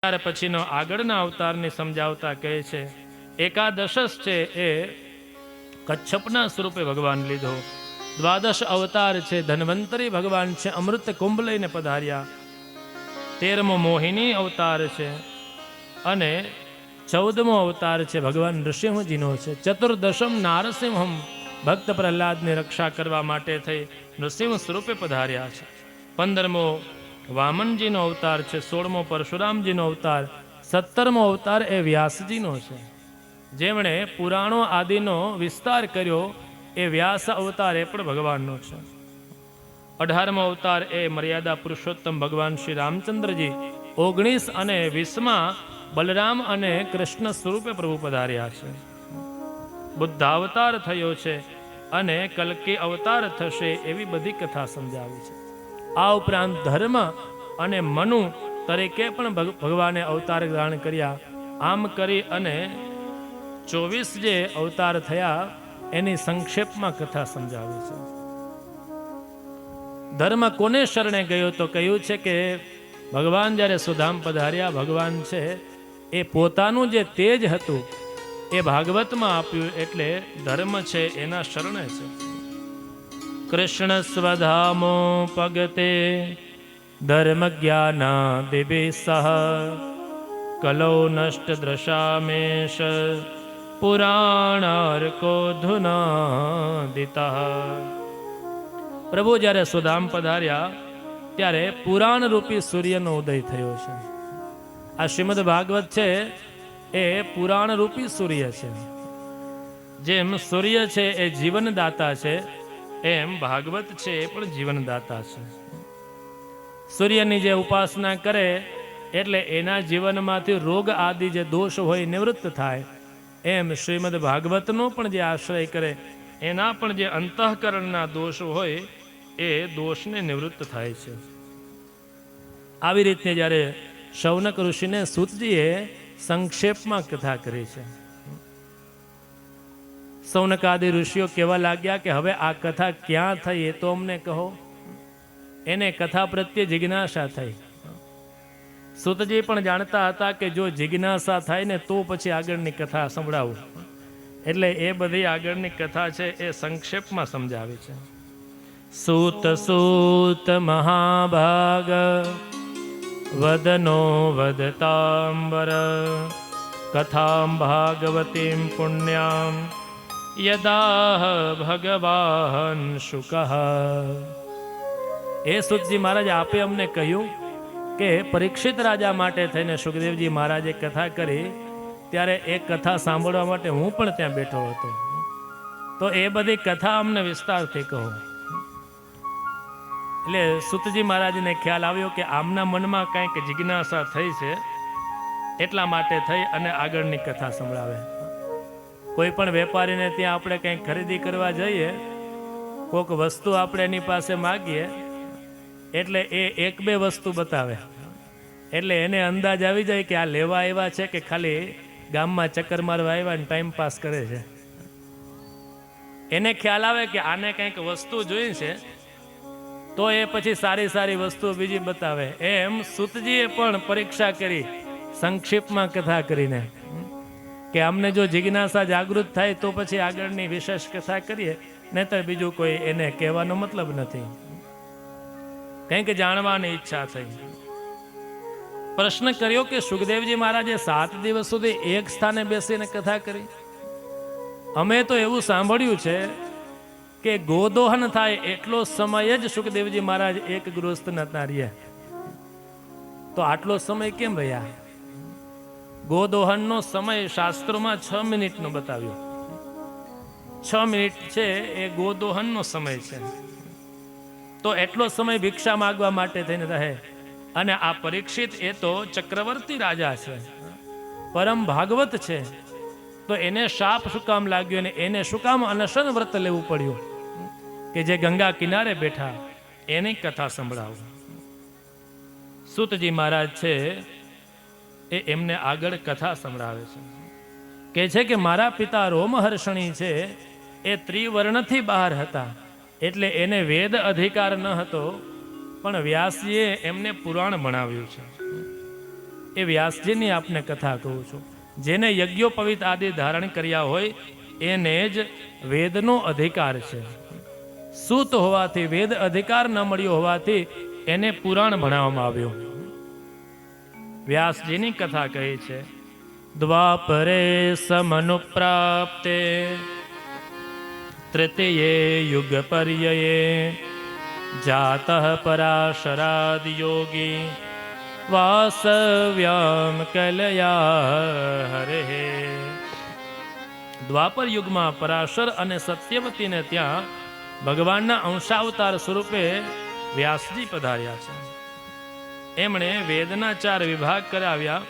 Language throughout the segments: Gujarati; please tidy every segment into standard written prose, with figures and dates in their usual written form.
ત્યાર પછીનો આગળના અવતારની સમજાવતા કહે છે, એકાદશ છે એ કચ્છપના સ્વરૂપે ભગવાન લીધો, દ્વાદશ અવતાર છે ધન્વંતરી ભગવાન છે, અમૃત કુંભ લઈને પધાર્યા, 13મો મોહિની અવતાર છે અને 14મો અવતાર છે ભગવાન નૃસિંહજીનો છે, ચતુર્દશમ નારસિંહમ ભક્ત પ્રહલાદની રક્ષા કરવા માટે થઈ નૃસિંહ સ્વરૂપે પધાર્યા છે, 15મો વામનજીનો અવતાર છે, 16મો પરશુરામજીનો અવતાર, 17મો અવતાર એ વ્યાસજીનો છે, જેમણે પુરાણો આદિનો વિસ્તાર કર્યો એ વ્યાસ અવતાર એ પણ ભગવાનનો છે, 18મો અવતાર એ મર્યાદા પુરુષોત્તમ ભગવાન શ્રી રામચંદ્રજી, 19 અને 20માં બલરામ અને કૃષ્ણ સ્વરૂપે પ્રભુ પધાર્યા છે, બુદ્ધાવતાર થયો છે અને કલ્કી અવતાર થશે એવી બધી કથા સમજાવી છે. આ ઉપરાંત ધર્મ અને મનુ તરીકે પણ ભગવાને અવતાર ગ્રહણ કર્યા. આમ કરી અને 24 જે અવતાર થયા એની સંક્ષેપમાં કથા સમજાવી છે. ધર્મ કોને શરણે ગયો તો કહ્યું છે કે ભગવાન જ્યારે સુધામ પધાર્યા, ભગવાન છે એ પોતાનું જે તેજ હતું એ ભાગવતમાં આપ્યું, એટલે ધર્મ છે એના શરણે છે. કૃષ્ણ સ્વધામો પગતે ધર્મ જ્ઞાન દિવે સહ કલો નષ્ટ દ્રશામેશ પુરાણાર્કો ધુનાદિતા. પ્રભુ જ્યારે સુધામ પધાર્યા ત્યારે પુરાણ રૂપી સૂર્યનો ઉદય થયો છે. આ શ્રીમદ ભાગવત છે એ પુરાણ રૂપી સૂર્ય છે. જેમ સૂર્ય છે એ જીવનદાતા છે, એમ ભાગવત છે એ પણ જીવનદાતા છે. સૂર્યની જે ઉપાસના કરે એટલે એના જીવનમાંથી રોગ આદિ જે દોષ હોય નિવૃત્ત થાય, એમ શ્રીમદ ભાગવતનો પણ જે આશ્રય કરે એના પણ જે અંતઃકરણના દોષ હોય એ દોષને નિવૃત્ત થાય છે. આવી રીતે જ્યારે શૌનક ઋષિને સૂતજીએ સંક્ષેપમાં કથા કરી છે. સૌનકાદિ ઋષિઓ કહેવા લાગ્યા કે હવે આ કથા ક્યાં થઈ એ તો અમને કહો. એને કથા પ્રત્યે જિજ્ઞાસા થઈ. સૂતજી પણ જાણતા હતા કે જો જિજ્ઞાસા થાય ને તો પછી આગળની કથા સંભળાવું, એટલે એ બધી આગળની કથા છે એ સંક્ષેપમાં સમજાવી છે. સૂત સૂત મહાભાગ વદનો વદતાંબર કથામ ભાગવતીમ પુણ્યામ યદાહ ભગવાન શુકઃ. એ સૂતજી મહારાજ, આપે અમને કહ્યું કે પરીક્ષિત રાજા માટે થઈને સુખદેવજી મહારાજે કથા કરી, ત્યારે એ કથા સાંભળવા માટે હું પણ ત્યાં બેઠો હતો, તો એ બધી કથા અમને વિસ્તારથી કહો. એટલે સૂતજી મહારાજને ખ્યાલ આવ્યો કે આમના મનમાં કંઈક જિજ્ઞાસા થઈ છે, એટલા માટે થઈ અને આગળની કથા સંભળાવે. કોઈ પણ વેપારીને ત્યાં આપણે કંઈક ખરીદી કરવા જઈએ, કોઈક વસ્તુ આપણે એની પાસે માગીએ એટલે એ 1-2 વસ્તુ બતાવે, એટલે એને અંદાજ આવી જાય કે આ લેવા આવ્યા છે કે ખાલી ગામમાં ચક્કર મારવા આવ્યા ને ટાઈમ પાસ કરે છે. એને ખ્યાલ આવે કે આને કંઈક વસ્તુ જોઈ છે, તો એ પછી સારી સારી વસ્તુ બીજી બતાવે. એમ સૂતજીએ પણ પરીક્ષા કરી સંક્ષિપ્તમાં કથા કરીને કે અમને જો જિજ્ઞાસા જાગૃત થાય તો પછી આગળની વિશેષ કથા કરીએ, નહીંતર બીજું કોઈ એને કહેવાનો મતલબ નથી. કંઈક જાણવાની ઈચ્છા થઈ. પ્રશ્ન કર્યો કે સુખદેવજી મહારાજે 7 દિવસ સુધી એક સ્થાને બેસીને કથા કરી. અમે તો એવું સાંભળ્યું છે કે ગોદોહન થાય એટલો સમય જ સુખદેવજી મહારાજ એક ગૃહસ્થ નતા રહ્યા, તો આટલો સમય કેમ રહ્યા? ગોદોહનનો સમય શાસ્ત્રોમાં 6 મિનિટનો બતાવ્યો. 6 મિનિટ છે એ ગોદોહનનો સમય છે, તો એટલો સમય ભિક્ષા માગવા માટે થઈને રહે. અને આ પરીક્ષિત એ તો ચક્રવર્તી રાજા છે, પરમ ભાગવત છે, તો એને શાપ શું કામ લાગ્યો અને એને શું કામ અનશન વ્રત લેવું પડ્યું કે જે ગંગા કિનારે બેઠા એની કથા સંભળાવું. સૂતજી મહારાજ છે એ એમને આગળ કથા સંભળાવે છે. કહે છે કે મારા પિતા રોમહર્ષણી છે એ ત્રિવર્ણથી બહાર હતા, એટલે એને વેદ અધિકાર ન હતો, પણ વ્યાસજીએ એમને પુરાણ ભણાવ્યું છે. એ વ્યાસજીની આપને કથા કહું છું. જેને યજ્ઞોપવિત આદિ ધારણ કર્યા હોય એને જ વેદનો અધિકાર છે. સૂત હોવાથી, વેદ અધિકાર ન મળ્યો હોવાથી એને પુરાણ ભણાવવામાં આવ્યું. વ્યાસજીની કથા કહી છે. દ્વાપરે સમનુપ્રાપ્તે તૃતીયે યુગ પર્યયે જાતઃ પરાશરાદ યોગી વાસવ્યામ કલયા હરે. દ્વાપર યુગમાં પરાશર અને સત્યવતીને ત્યાં ભગવાનના અંશાવતાર સ્વરૂપે વ્યાસજી પધાર્યા છે. એમણે વેદના 4 વિભાગ કરાવ્યા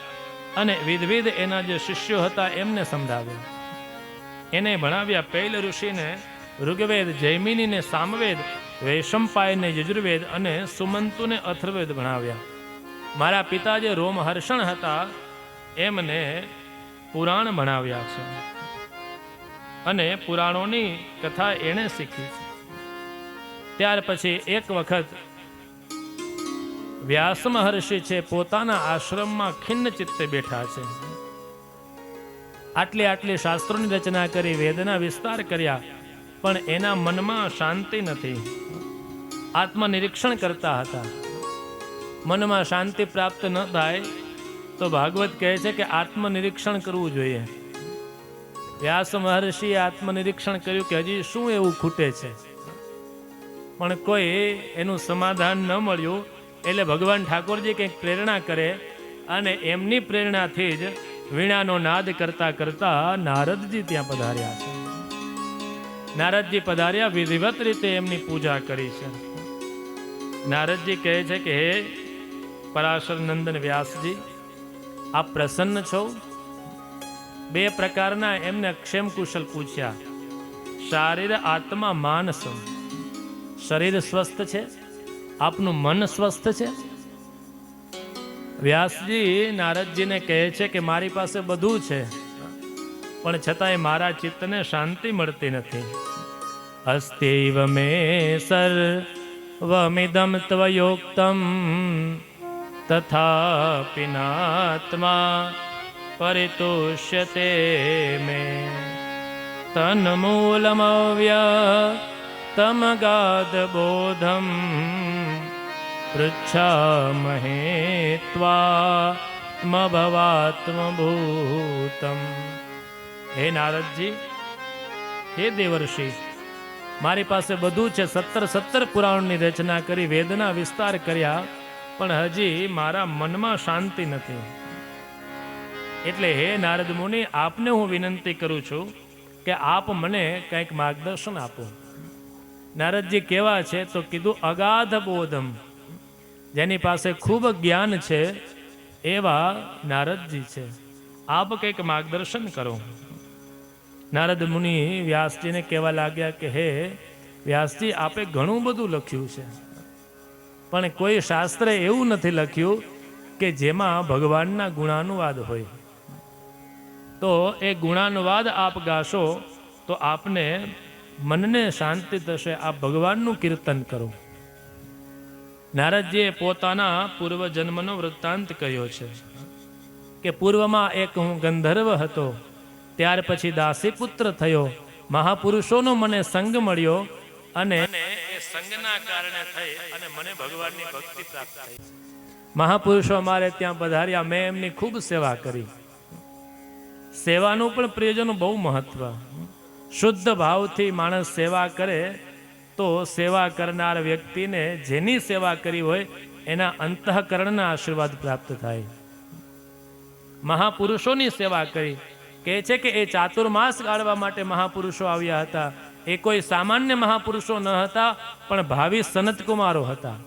અને વિધવિધ એના જે શિષ્યો હતા એમને સમજાવ્યા. એને ભણાવ્યા. પૈલ ઋષિને ઋગ્વેદ, જૈમિનીને સામવેદ, વૈશંપાયને યજુર્વેદ અને સુમંતુને અથર્વવેદ ભણાવ્યા. મારા પિતા જે રોમહર્ષણ હતા એમને પુરાણ ભણાવ્યા છે અને પુરાણોની કથા એણે શીખી છે. ત્યાર પછી એક વખત વ્યાસ મહર્ષિ છે પોતાના આશ્રમમાં ખિન્ન ચિત્તે બેઠા છે. આટલી શાસ્ત્રોની રચના કરી, વેદના વિસ્તાર કર્યા, પણ એના મનમાં શાંતિ નથી. આત્મનિરીક્ષણ કરતા હતા. મનમાં શાંતિ પ્રાપ્ત ન થાય તો ભાગવત કહે છે કે આત્મનિરીક્ષણ કરવું જોઈએ. વ્યાસ મહર્ષિએ આત્મનિરીક્ષણ કર્યું કે હજી શું એવું ખૂટે છે, પણ કોઈ એનું સમાધાન ન મળ્યું. એટલે ભગવાન ઠાકોરજી કંઈક પ્રેરણા કરે અને એમની પ્રેરણાથી જ વીણાનો નાદ કરતા કરતા નારદજી ત્યાં પધાર્યા છે. નારદજી પધાર્યા, વિધિવત રીતે એમની પૂજા કરી છે. નારદજી કહે છે કે હે પરાશર નંદન વ્યાસજી, આપ પ્રસન્ન છો? 2 પ્રકારના એમને ક્ષેમ કુશલ પૂછ્યા. શારીર આત્મા માનસ. શરીર સ્વસ્થ છે? આપનું મન સ્વસ્થ છે? વ્યાસજી નારદજીને કહે છે કે મારી પાસે બધું છે, પણ છતાંય મારા ચિત્તને શાંતિ મળતી નથી. અસ્તૈવ મે સર્વમિદં ત્વયોક્તમ તથાપિ નાત્મા પરિતુષ્યતે મે તન્મૂલમવ્યક્તમગાધ બોધમ પૃચ્છામહે ત્વાત્મભવાત્મભૂતમ. હે નારદજી, હે દેવર્ષિ, મારી પાસે બધું છે. 17 પુરાણની રચના કરી, વેદના વિસ્તાર કર્યા, પણ હજી મારા મનમાં શાંતિ નથી. એટલે હે નારદ મુનિ, આપને હું વિનંતી કરું છું કે આપ મને કંઈક માર્ગદર્શન આપો. નારદજી કેવા છે તો કીધું અગાધ બોધમ. જેની પાસે ખૂબ જ્ઞાન છે એવા નારદજી છે. આપ કંઈક માર્ગદર્શન કરો. નારદ મુનિ વ્યાસજીને કહેવા લાગ્યા કે હે વ્યાસજી, આપે ઘણું બધું લખ્યું છે, પણ કોઈ શાસ્ત્ર એવું નથી લખ્યું કે જેમાં ભગવાનના ગુણાનુવાદ હોય. તો એ ગુણાનુવાદ આપ ગાશો તો આપને મનને શાંતિ થશે. આપ ભગવાનનું કીર્તન કરો. નારદજીએ પોતાના પૂર્વજન્મનો વૃત્તાંત કહ્યો છે કે પૂર્વમાં એક હું ગંધર્વ હતો, ત્યાર પછી દાસીપુત્ર થયો, મહાપુરુષોનો મને સંગ મળ્યો અને એ સંગના કારણે થઈ અને મને ભગવાનની ભક્તિ પ્રાપ્ત થઈ. મહાપુરુષો અમારે ત્યાં પધાર્યા, મેં એમની ખૂબ સેવા કરી. સેવાનું પણ પ્રિયજનો બહુ મહત્વ. શુદ્ધ ભાવથી માણસ સેવા કરે તો સેવા કરનાર વ્યક્તિને જેની સેવા કરી હોય એના અંતઃકરણના આશીર્વાદ પ્રાપ્ત થાય. મહાપુરુષોની સેવા કરી. કહે છે કે એ ચાતુર્માસ ગાળવા માટે મહાપુરુષો આવ્યા હતા. એ કોઈ સામાન્ય મહાપુરુષો ન હતા, પણ ભાવિ સનતકુમારો હતા.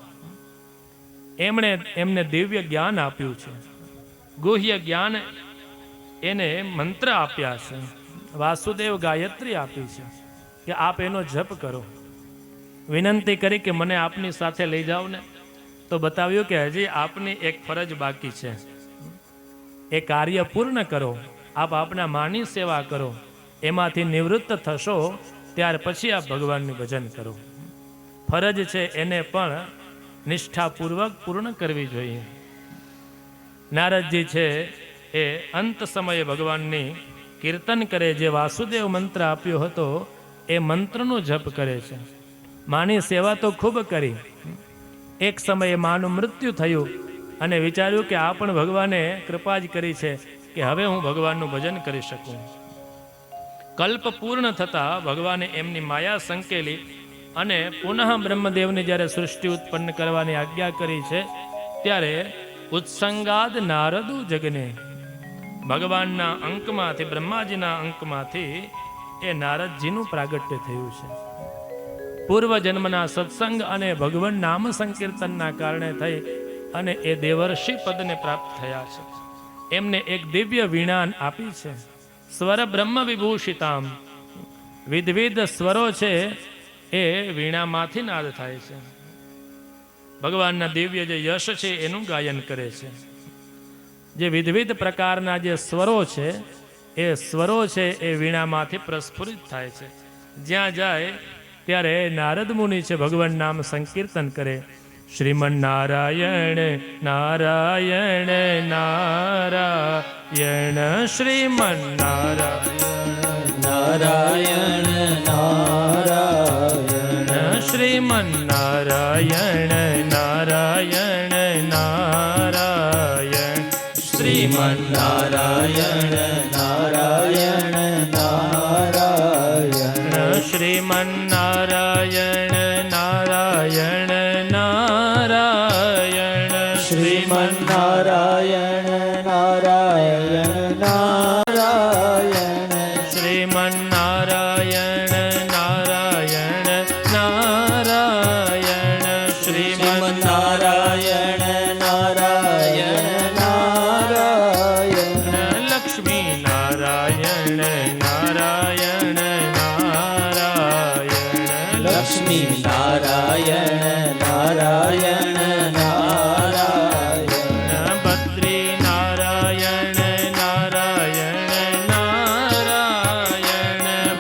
એમણે એમને દિવ્ય જ્ઞાન આપ્યું છે, ગુહ્ય જ્ઞાન. એને મંત્ર આપ્યા છે, વાસુદેવ ગાયત્રી આપી છે કે આપ એનો જપ કરો. વિનંતી કરી કે મને આપની સાથે લઈ જાઓ ને, તો બતાવ્યું કે હજી આપની એક ફરજ બાકી છે. એ કાર્ય પૂર્ણ કરો. આપ આપના માની સેવા કરો, એમાંથી નિવૃત્ત થશો ત્યાર પછી આપ ભગવાનનું ભજન કરો. ફરજ છે એને પણ નિષ્ઠાપૂર્વક પૂર્ણ કરવી જોઈએ. નારદજી છે એ અંત સમયે ભગવાનની કીર્તન કરે, જે વાસુદેવ મંત્ર આપ્યો હતો એ મંત્રનો જપ કરે છે. માની સેવા તો ખૂબ કરી. એક સમયે માનું મૃત્યુ થયું અને વિચાર્યું કે આ પણ ભગવાને કૃપા જ કરી છે કે હવે હું ભગવાનનું ભજન કરી શકું. કલ્પ પૂર્ણ થતાં ભગવાને એમની માયા સંકેલી અને પુનઃ બ્રહ્મદેવને જ્યારે સૃષ્ટિ ઉત્પન્ન કરવાની આજ્ઞા કરી છે, ત્યારે ઉત્સંગાદ નારદુ જગને, ભગવાનના અંકમાંથી, બ્રહ્માજીના અંકમાંથી એ નારદજીનું પ્રાગટ્ય થયું છે. પૂર્વ જન્મના સત્સંગ અને ભગવાન નામ સંકીર્તનના કારણે થઈ અને એ દેવર્ષિ પદને પ્રાપ્ત થયા છે. એમને એક દિવ્ય વીણા આપી છે, સ્વર બ્રહ્મ વિભૂષિતામ. વિધવિધ સ્વરો છે એ વીણામાંથી નાદ થાય છે. ભગવાનના દિવ્ય જે યશ છે એનું ગાયન કરે છે. જે વિધવિધ પ્રકારના જે સ્વરો છે એ સ્વરો છે એ વીણામાંથી પ્રસ્ફુરિત થાય છે. જ્યાં જાય ત્યારે નારદ મુનિ છે ભગવાન નામ સંકીર્તન કરે. શ્રીમન નારાયણ નારાયણ નારાયણ, શ્રીમન નારાયણ નારાયણ નારાયણ, શ્રીમન નારાયણ નારાયણ નારાયણ, શ્રીમન નારાયણ નારાયણ નારાયણ, શ્રીમન નારાયણ નારાયણ નારાયણ, શ્રીમન નારાયણ નારાયણ નારાયણ, શ્રીમન નારાયણ નારાયણ નારાયણ, શ્રીમન નારાયણ નારાયણ નારાયણ, લક્ષ્મી નારાયણ નારાયણ નારાયણ, લક્ષ્મી નારાયણ નારાયણ નારાયણ, બદ્રી નારાયણ નારાયણ નારાયણ,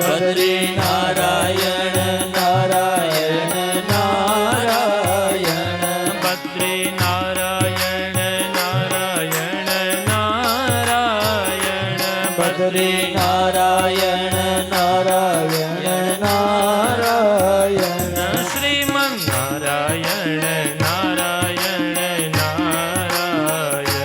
બદ્રી નારાયણ નારાયણ નારાયણ, બદ્રી નારાયણ નારાયણ નારાયણ, બદ્રી નારાયણ નારાયણ નારાયણ, શ્રીમન નારાયણ નારાયણ નારાયણ,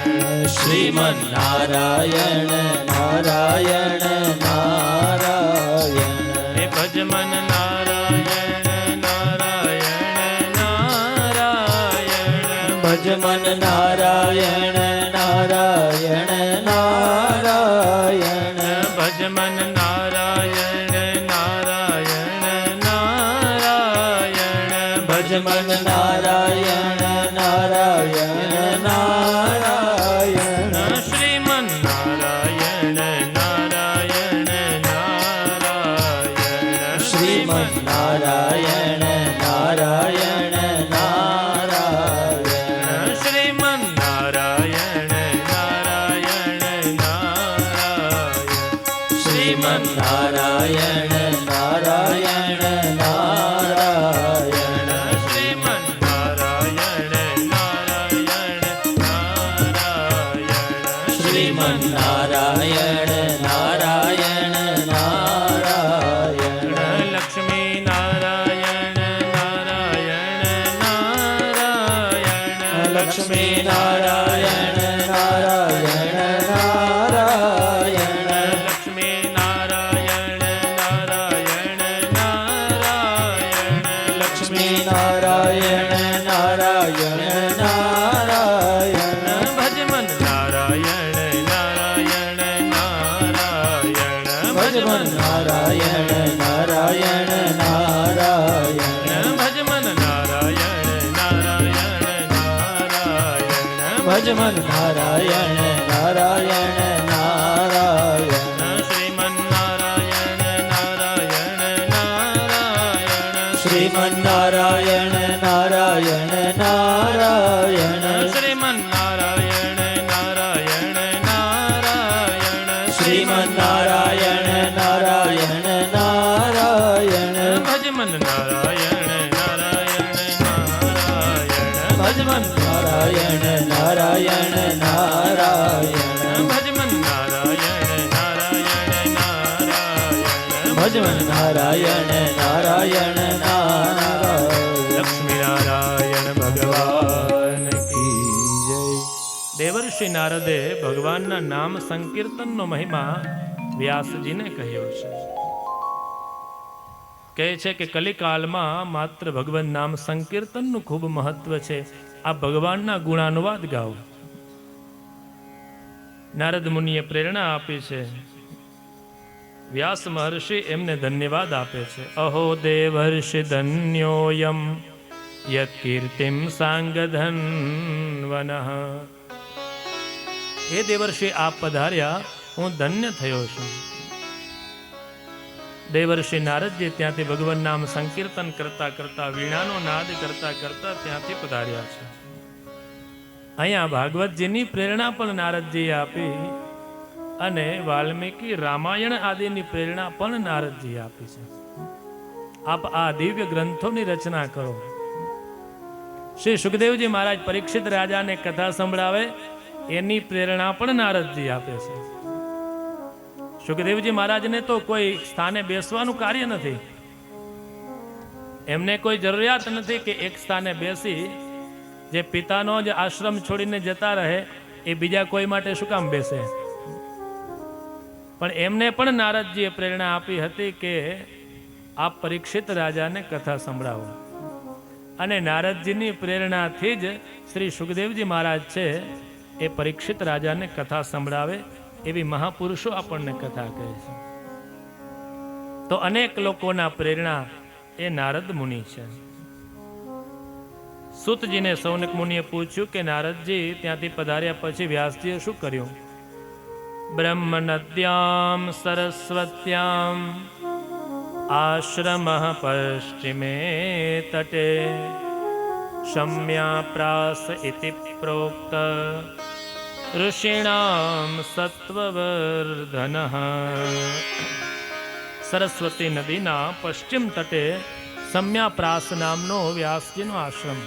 શ્રીમન નારાયણ નારાયણ નારાયણ, હે ભજમન નારાયણ નારાયણ નારાયણ, ભજમન નારાયણ નારાયણ નારાયણ, ભજમન નારાયણ નારાયણ નારાયણ, ભજમન નારાયણ નારાયણ નારાયણ, શ્રીમન નારાયણ નારાયણ નારાયણ, શ્રીમન નારાયણ નારાયણ નારાયણ, શ્રીમન નારાયણ નારાયણ નારાયણ, શ્રીમન નારાયણ નારાયણ નારાયણ, શ્રીમન નારાયણ નારાયણ નારાયણ, શ્રીમન નારાયણ નારાયણ નારાયણ, લક્ષ્મી નારાયણ નારાયણ નારાયણ, લક્ષ્મી નારાયણ નારાયણ નારાયણ, લક્ષ્મી નારાયણ નારાયણ નારાયણ, લક્ષ્મી નારાયણ નારાયણ નારાયણ, ભજમન નારાયણ નારાયણ નારાયણ, ભજમન નારાયણ નારાયણ નારાયણ, ભજમન નારાયણ નારાયણ નારાયણ, ભજમન નારાયણ નારાયણ નારાયણ, શ્રીમન નારાયણ નારાયણ નારાયણ, શ્રીમન નારાયણ નારાયણ નારાયણ, શ્રીમન નારાયણ નારાયણ નારાયણ, શ્રીમન નારાયણ નારાયણ નારાયણ, ભજમન નારાયણ નારાયણ નારાયણ, ભજમન નારાયણ નારાયણ નારાયણ, લક્ષ્મણ નારાયણ નારાયણ નારાયણ. લક્ષ્મી નારાયણ ભગવાન કી જય. દેવર્ષિ નારદે ભગવાનના નામ સંકીર્તનનો મહિમા વ્યાસજીને કહ્યો છે. કહે છે કે કલિકાલમાં માત્ર ભગવાન નામ સંકીર્તનનું ખૂબ મહત્વ છે. આ ભગવાનના ગુણાનુવાદ ગાઓ. નારદ મુનિએ પ્રેરણા આપી છે. વ્યાસ મહર્ષિ એમને ધન્યવાદ આપે છે. અહો દેવર્ષિ ધન્યોયમ યત કીર્તિમ સાંગધન્વનઃ. હે દેવર્ષિ આપ પધાર્યા, હું ધન્ય થયો છું. દેવર્ષિ નારદજી ત્યાંથી ભગવાન નામ સંકીર્તન કરતા કરતા વીણાનો નાદ કરતા કરતા ત્યાંથી પધાર્યા છે. અહીંયા ભાગવતજીની પ્રેરણા પણ નારદજીએ આપી અને વાલ્મીકી રામાયણ આદિની પ્રેરણા પણ નારદજીએ આપી છે. આપ આ દિવ્ય ગ્રંથોની રચના કરો. શ્રી સુખદેવજી મહારાજ પરીક્ષિત રાજાને કથા સંભળાવે એની પ્રેરણા પણ નારદજી આપે છે. સુખદેવજી મહારાજને તો કોઈ સ્થાને બેસવાનું કાર્ય નથી. એમને કોઈ જરૂરિયાત નથી કે એક સ્થાને બેસી જે પિતાનો જ આશ્રમ છોડીને જતા રહે એ બીજા કોઈ માટે શું કામ બેસે. પણ એમને પણ નારદજીએ પ્રેરણા આપી હતી કે આપ પરીક્ષિત રાજાને કથા સંભળાવો. અને નારદજીની પ્રેરણાથી જ શ્રી સુખદેવજી મહારાજ છે એ પરીક્ષિત રાજાને કથા સંભળાવે. એવી મહાપુરુષો આપણને કથા કહે છે. તો અનેક લોકોના પ્રેરણા એ નારદ મુનિ છે. સુતજીને સૌનક મુનિએ પૂછ્યું કે નારદજી ત્યાંથી પધાર્યા પછી વ્યાસજીએ શું કર્યું? બ્રહ્મ નદ્યામ સરસ્વત્યામ આશ્રમ પશ્ચિમે તટે શમ્યા પ્રાસ ઇતિ પ્રોક્ત ઋષિણામ સત્વવર્ધન. સરસ્વતી નદીના પશ્ચિમ તટે સમ્યાપ્રાસ નામનો વ્યાસજીનો આશ્રમ.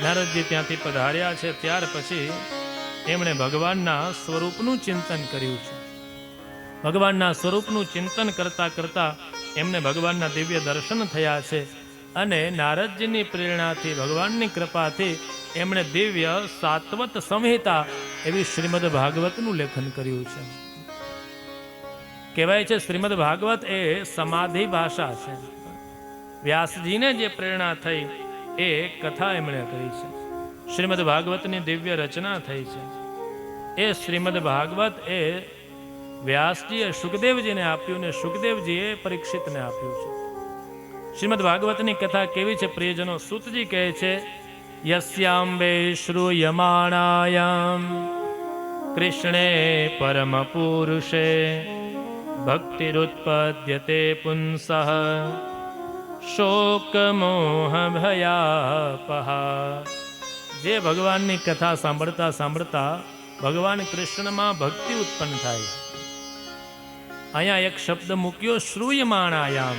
નારદજી ત્યાંથી પધાર્યા છે ત્યાર પછી એમણે ભગવાનના સ્વરૂપનું ચિંતન કર્યું છે. ભગવાનના સ્વરૂપનું ચિંતન કરતા કરતા એમને ભગવાનના દિવ્ય દર્શન થયા છે. અને નારદજીની પ્રેરણાથી ભગવાનની કૃપાથી એમણે દિવ્ય સાત્વત સંહિતા એવી શ્રીમદ ભાગવતનું લેખન કર્યું છે. કહેવાય છે શ્રીમદ ભાગવત એ સમાધિ ભાષા છે. વ્યાસજીને જે પ્રેરણા થઈ એ કથા એમણે કરી છે. શ્રીમદ ભાગવતની દિવ્ય રચના થઈ છે. એ શ્રીમદ ભાગવત એ વ્યાસજીએ સુખદેવજીને આપ્યું ને સુખદેવજીએ પરીક્ષિતને આપ્યું છે. શ્રીમદ ભાગવતની કથા કેવી છે? પ્રિયજનો, સૂતજી કહે છે યસ્યામ્બે શ્રૂયમાણાયામ કૃષ્ણે પરમ પુરુષે ભક્તિરુત્પદ્યતે પુંસઃ શોક મોહ ભયાપહા. જે ભગવાનની કથા સાંભળતા સાંભળતા ભગવાન કૃષ્ણમાં ભક્તિ ઉત્પન્ન થાય. અહીંયા એક શબ્દ મૂક્યો શ્રૂયમાણાયામ.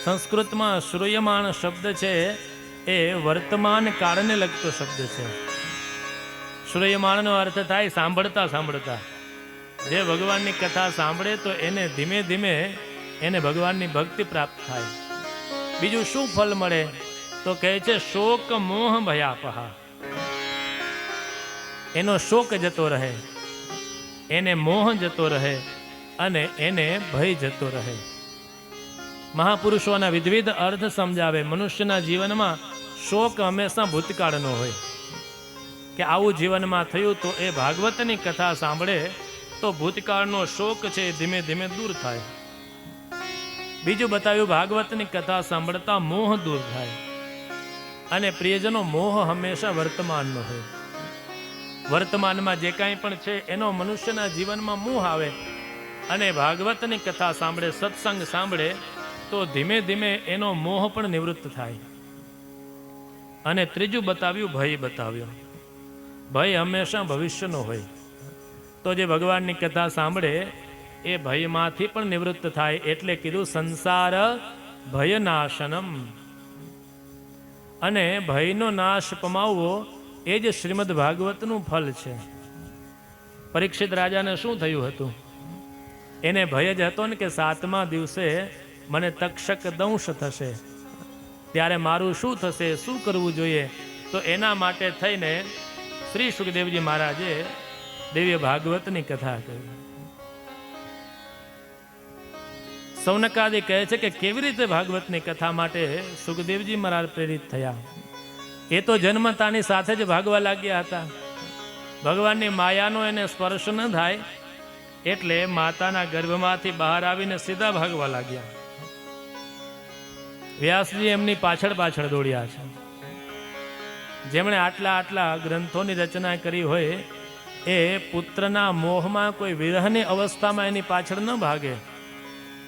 સંસ્કૃતમાં શ્રૂયમાણ શબ્દ છે એ વર્તમાન કાળને લગતો શબ્દ છે. શ્રૂયમાણનો અર્થ થાય સાંભળતા સાંભળતા. જે ભગવાનની કથા સાંભળે તો એને ધીમે ધીમે એને ભગવાનની ભક્તિ પ્રાપ્ત થાય. બીજું શું ફળ મળે? તો કહે છે શોક મોહ ભયાપહા. એનો શોક જતો રહે, એને મોહ જતો રહે અને એને ભય જતો રહે. મહાપુરુષોના વિવિધ અર્થ સમજાવે. મનુષ્યના જીવનમાં શોક હંમેશા ભૂતકાળનો હોય કે આવું જીવનમાં થયું, તો એ ભાગવતની કથા સાંભળે તો ભૂતકાળનો શોક છે એ ધીમે ધીમે દૂર થાય. બીજું બતાવ્યું ભાગવતની કથા સાંભળતા મોહ દૂર થાય. અને પ્રિયજનો, મોહ હંમેશા વર્તમાનનો હોય. વર્તમાનમાં જે કાંઈ પણ છે એનો મનુષ્યના જીવનમાં મોહ આવે. અને ભાગવતની કથા સાંભળે, સત્સંગ સાંભળે તો ધીમે ધીમે એનો મોહ પણ નિવૃત્ત થાય. અને ત્રીજું બતાવ્યું ભય બતાવ્યો. ભય હંમેશા ભવિષ્યનો હોય. તો જે ભગવાનની કથા સાંભળે એ ભયમાંથી પણ નિવૃત્ત થાય. એટલે કીધું સંસાર ભયનાશનમ. અને ભયનો નાશ પમાવવો એ જ શ્રીમદ ભાગવતનું ફલ છે. પરીક્ષિત રાજાને શું થયું હતું? એને ભય જ હતો ને કે 7મા દિવસે મને તક્ષક દંશ થશે, ત્યારે મારું શું થશે, શું કરવું જોઈએ. તો એના માટે થઈને શ્રી સુખદેવજી મહારાજે દિવ્ય ભાગવતની કથા કરી. સૌનકાદી કહે છે કે કેવી રીતે ભાગવતની કથા માટે સુખદેવજી મહારાજ પ્રેરિત થયા. એ તો જન્મતાની સાથે જ ભાગવા લાગ્યા હતા. ભગવાનની માયાનો એને સ્પર્શ ન થાય એટલે માતાના ગર્ભમાંથી બહાર આવીને સીધા ભાગવા લાગ્યા. વ્યાસજી એમની પાછળ પાછળ દોડ્યા છે. જેમણે આટલા ગ્રંથોની રચના કરી હોય એ પુત્રના મોહમાં કોઈ વિરહની અવસ્થામાં એની પાછળ ન ભાગે.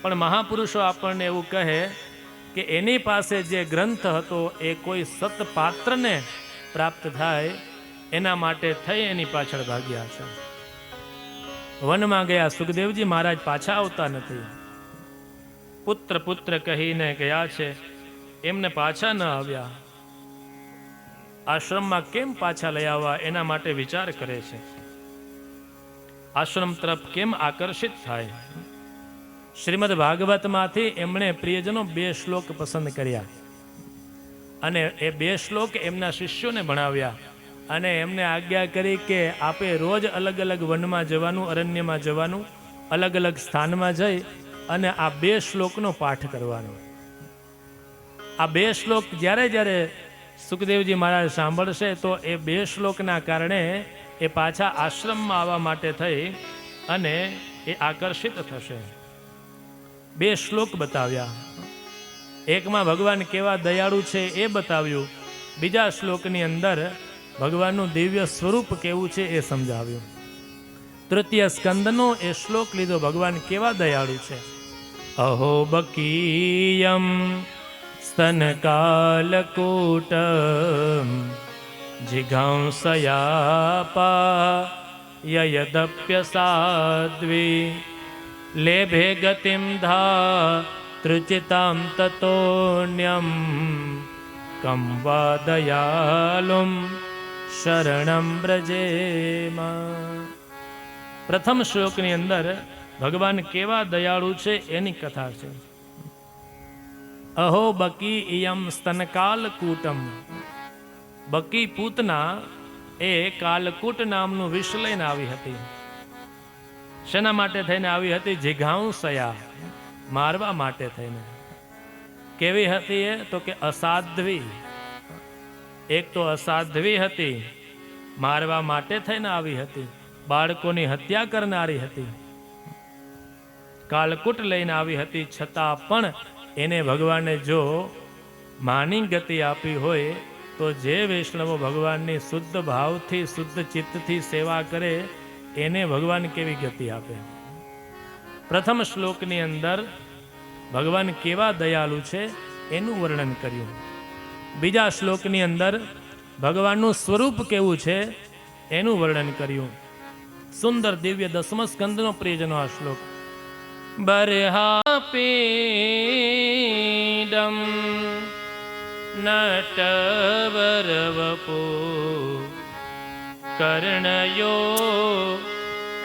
પણ મહાપુરુષો આપણને એવું કહે કે એની પાસે જે ગ્રંથ હતો એ કોઈ સતપાત્રને પ્રાપ્ત થાય એના માટે થઈ એની પાછળ ભાગ્યા છે. વનમાં ગયા સુખદેવજી મહારાજ પાછા આવતા નથી. પુત્ર પુત્ર કહીને ગયા છે, એમને પાછા ન આવ્યા. આશ્રમમાં કેમ પાછા લઈ આવવા એના માટે વિચાર કરે છે. આશ્રમ તરફ કેમ આકર્ષિત થાય. શ્રીમદ ભાગવતમાંથી એમણે પ્રિયજનો 2 શ્લોક પસંદ કર્યા અને એ 2 શ્લોક એમના શિષ્યોને ભણાવ્યા અને એમને આજ્ઞા કરી કે આપે રોજ અલગ અલગ વનમાં જવાનું, અરણ્યમાં જવાનું, અલગ અલગ સ્થાનમાં જઈ અને આ 2 શ્લોકનો પાઠ કરવાનો. આ 2 શ્લોક જ્યારે જ્યારે સુખદેવજી મહારાજ સાંભળશે તો એ 2 શ્લોકના કારણે એ પાછા આશ્રમમાં આવવા માટે થઈ અને એ આકર્ષિત થશે. 2 શ્લોક બતાવ્યા. એકમાં ભગવાન કેવા દયાળુ છે એ બતાવ્યું. બીજા શ્લોકની અંદર ભગવાનનું દિવ્ય સ્વરૂપ કેવું છે એ સમજાવ્યું. તૃતીય સ્કંદનો એ શ્લોક લીધો, ભગવાન કેવા દયાળુ છે. અહો બકીયમ સ્તનકાલકૂટ જિઘાંસયાપા યયદપ્ય સાધ્વી લેભે ગતિમ ધા તૃચિતામ તતોન્યમ કમ વા દયાલુમ શરણમ બ્રજેમા. પ્રથમ શ્લોકની અંદર ભગવાન કેવા દયાળુ છે એની કથા છે. અહો બકી ઇયમ સ્તનકાલકૂટમ. બકી પૂતના એ કાલકૂટ નામનું વિષ લઈને આવી હતી. શેના માટે થઈને આવી હતી? જિઘાંસયા, મારવા માટે થઈને. કેવી હતી એ? તો કે અસાધ્વી. એક તો અસાધ્વી હતી, મારવા માટે થઈને આવી હતી, બાળકોની હત્યા કરનારી હતી, કાલકૂટ લઈને આવી હતી. છતાં પણ એને ભગવાને જો માની ગતિ આપી હોય તો જે વૈષ્ણવો ભગવાનની શુદ્ધ ભાવથી, શુદ્ધ ચિત્તથી સેવા કરે એને ભગવાન કેવી ગતિ આપે. પ્રથમ શ્લોકની અંદર ભગવાન કેવા દયાળુ છે એનું વર્ણન કર્યું. બીજા શ્લોકની અંદર ભગવાનનું સ્વરૂપ કેવું છે એનું વર્ણન કર્યું. સુંદર દિવ્ય 10મા સ્કંદનો પ્રિયજનો આ શ્લોક. બર્હાપીડમ નટવરવપો કર્ણયો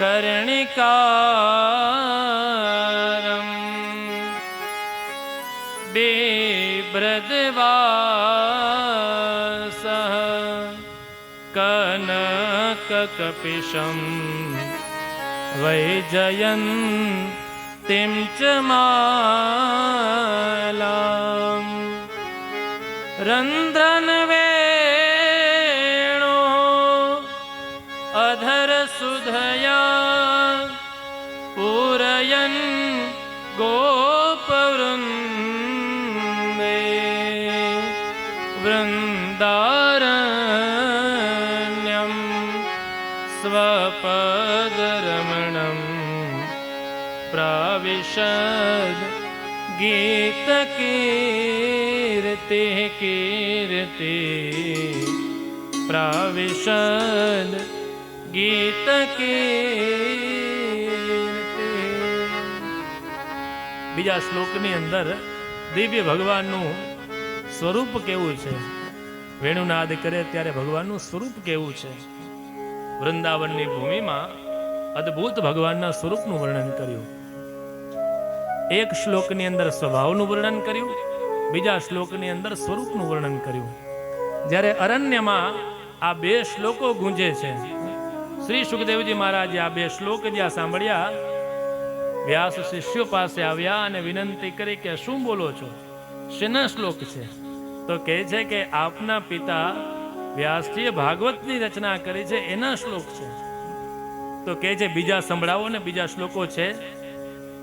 કર્ણિકારમ બિભ્રદવાસ કનકકપિશમ વૈજયંતિમ ચ માલામ રંધ્રન વેણો અધર સુધયા પૂરયન ગોપવૃંદે વૃંદારણ્યમ સ્વપદરમણમ પ્રાવિશદ ગીત કીર્તિ કીર્તિ પ્રાવિશદ ગીત કીર્તિ. બીજા શ્લોકની અંદર દિવ્ય ભગવાનનું સ્વરૂપ કેવું છે. વેણુનાદ કરે ત્યારે ભગવાનનું સ્વરૂપ કેવું છે. વૃંદાવનની ભૂમિમાં અદ્ભુત ભગવાનના સ્વરૂપનું વર્ણન કર્યું. એક શ્લોકની અંદર સ્વભાવનું વર્ણન કર્યું, બીજા શ્લોકની અંદર સ્વરૂપનું વર્ણન કર્યું. જ્યારે અરણ્યમાં આ બે શ્લોકો ગુંજે છે, શ્રી સુખદેવજી મહારાજે આ બે શ્લોક જ્યાં સાંભળ્યા, વ્યાસ શિષ્યો પાસે આવ્યા અને વિનંતી કરી કે શું બોલો છો, શેના શ્લોક છે? તો કહે છે કે આપના પિતા વ્યાસજીએ ભાગવતની રચના કરી છે, એના શ્લોક છે. તો કહે છે બીજા સંભળાવો ને, બીજા શ્લોકો છે.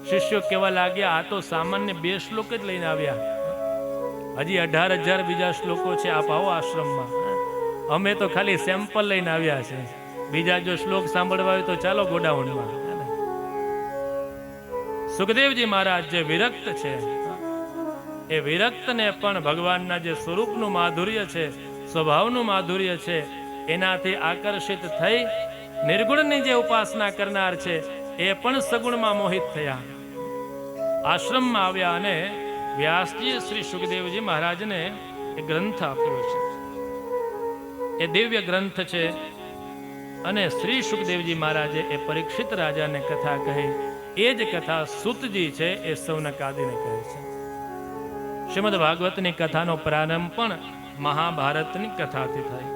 શિષ્યો કહેવા લાગ્યા, આ તો સામાન્ય બે શ્લોક જ લઈને આવ્યા, હજી 18,000 બીજા શ્લોકો છે, આપ આવો આશ્રમમાં, અમે તો ખાલી સેમ્પલ લઈને આવ્યા છે, બીજા જો શ્લોક સાંભળવા હોય તો ચાલો ગોડાઉનમાં. સુખદેવજી મહારાજ જે વિરક્ત છે, એ વિરક્તને પણ ભગવાનના જે સ્વરૂપનું માધુર્ય છે, સ્વભાવનું માધુર્ય છે, એનાથી આકર્ષિત થઈ નિર્ગુણની જે ઉપાસના કરનાર છે એ પણ સગુણમાં મોહિત થયા. આશ્રમમાં આવ્યા અને વ્યાસજીએ શ્રી સુખદેવજી મહારાજને એક ગ્રંથ આપ્યો છે. એ દિવ્ય ગ્રંથ છે અને શ્રી સુખદેવજી મહારાજે એ પરીક્ષિત રાજાને કથા કહી. એ જ કથા સૂતજી છે એ સૌનકાદિને કહે છે. શ્રીમદ ભાગવતની કથાનો પ્રારંભ પણ મહાભારતની કથાથી થાય.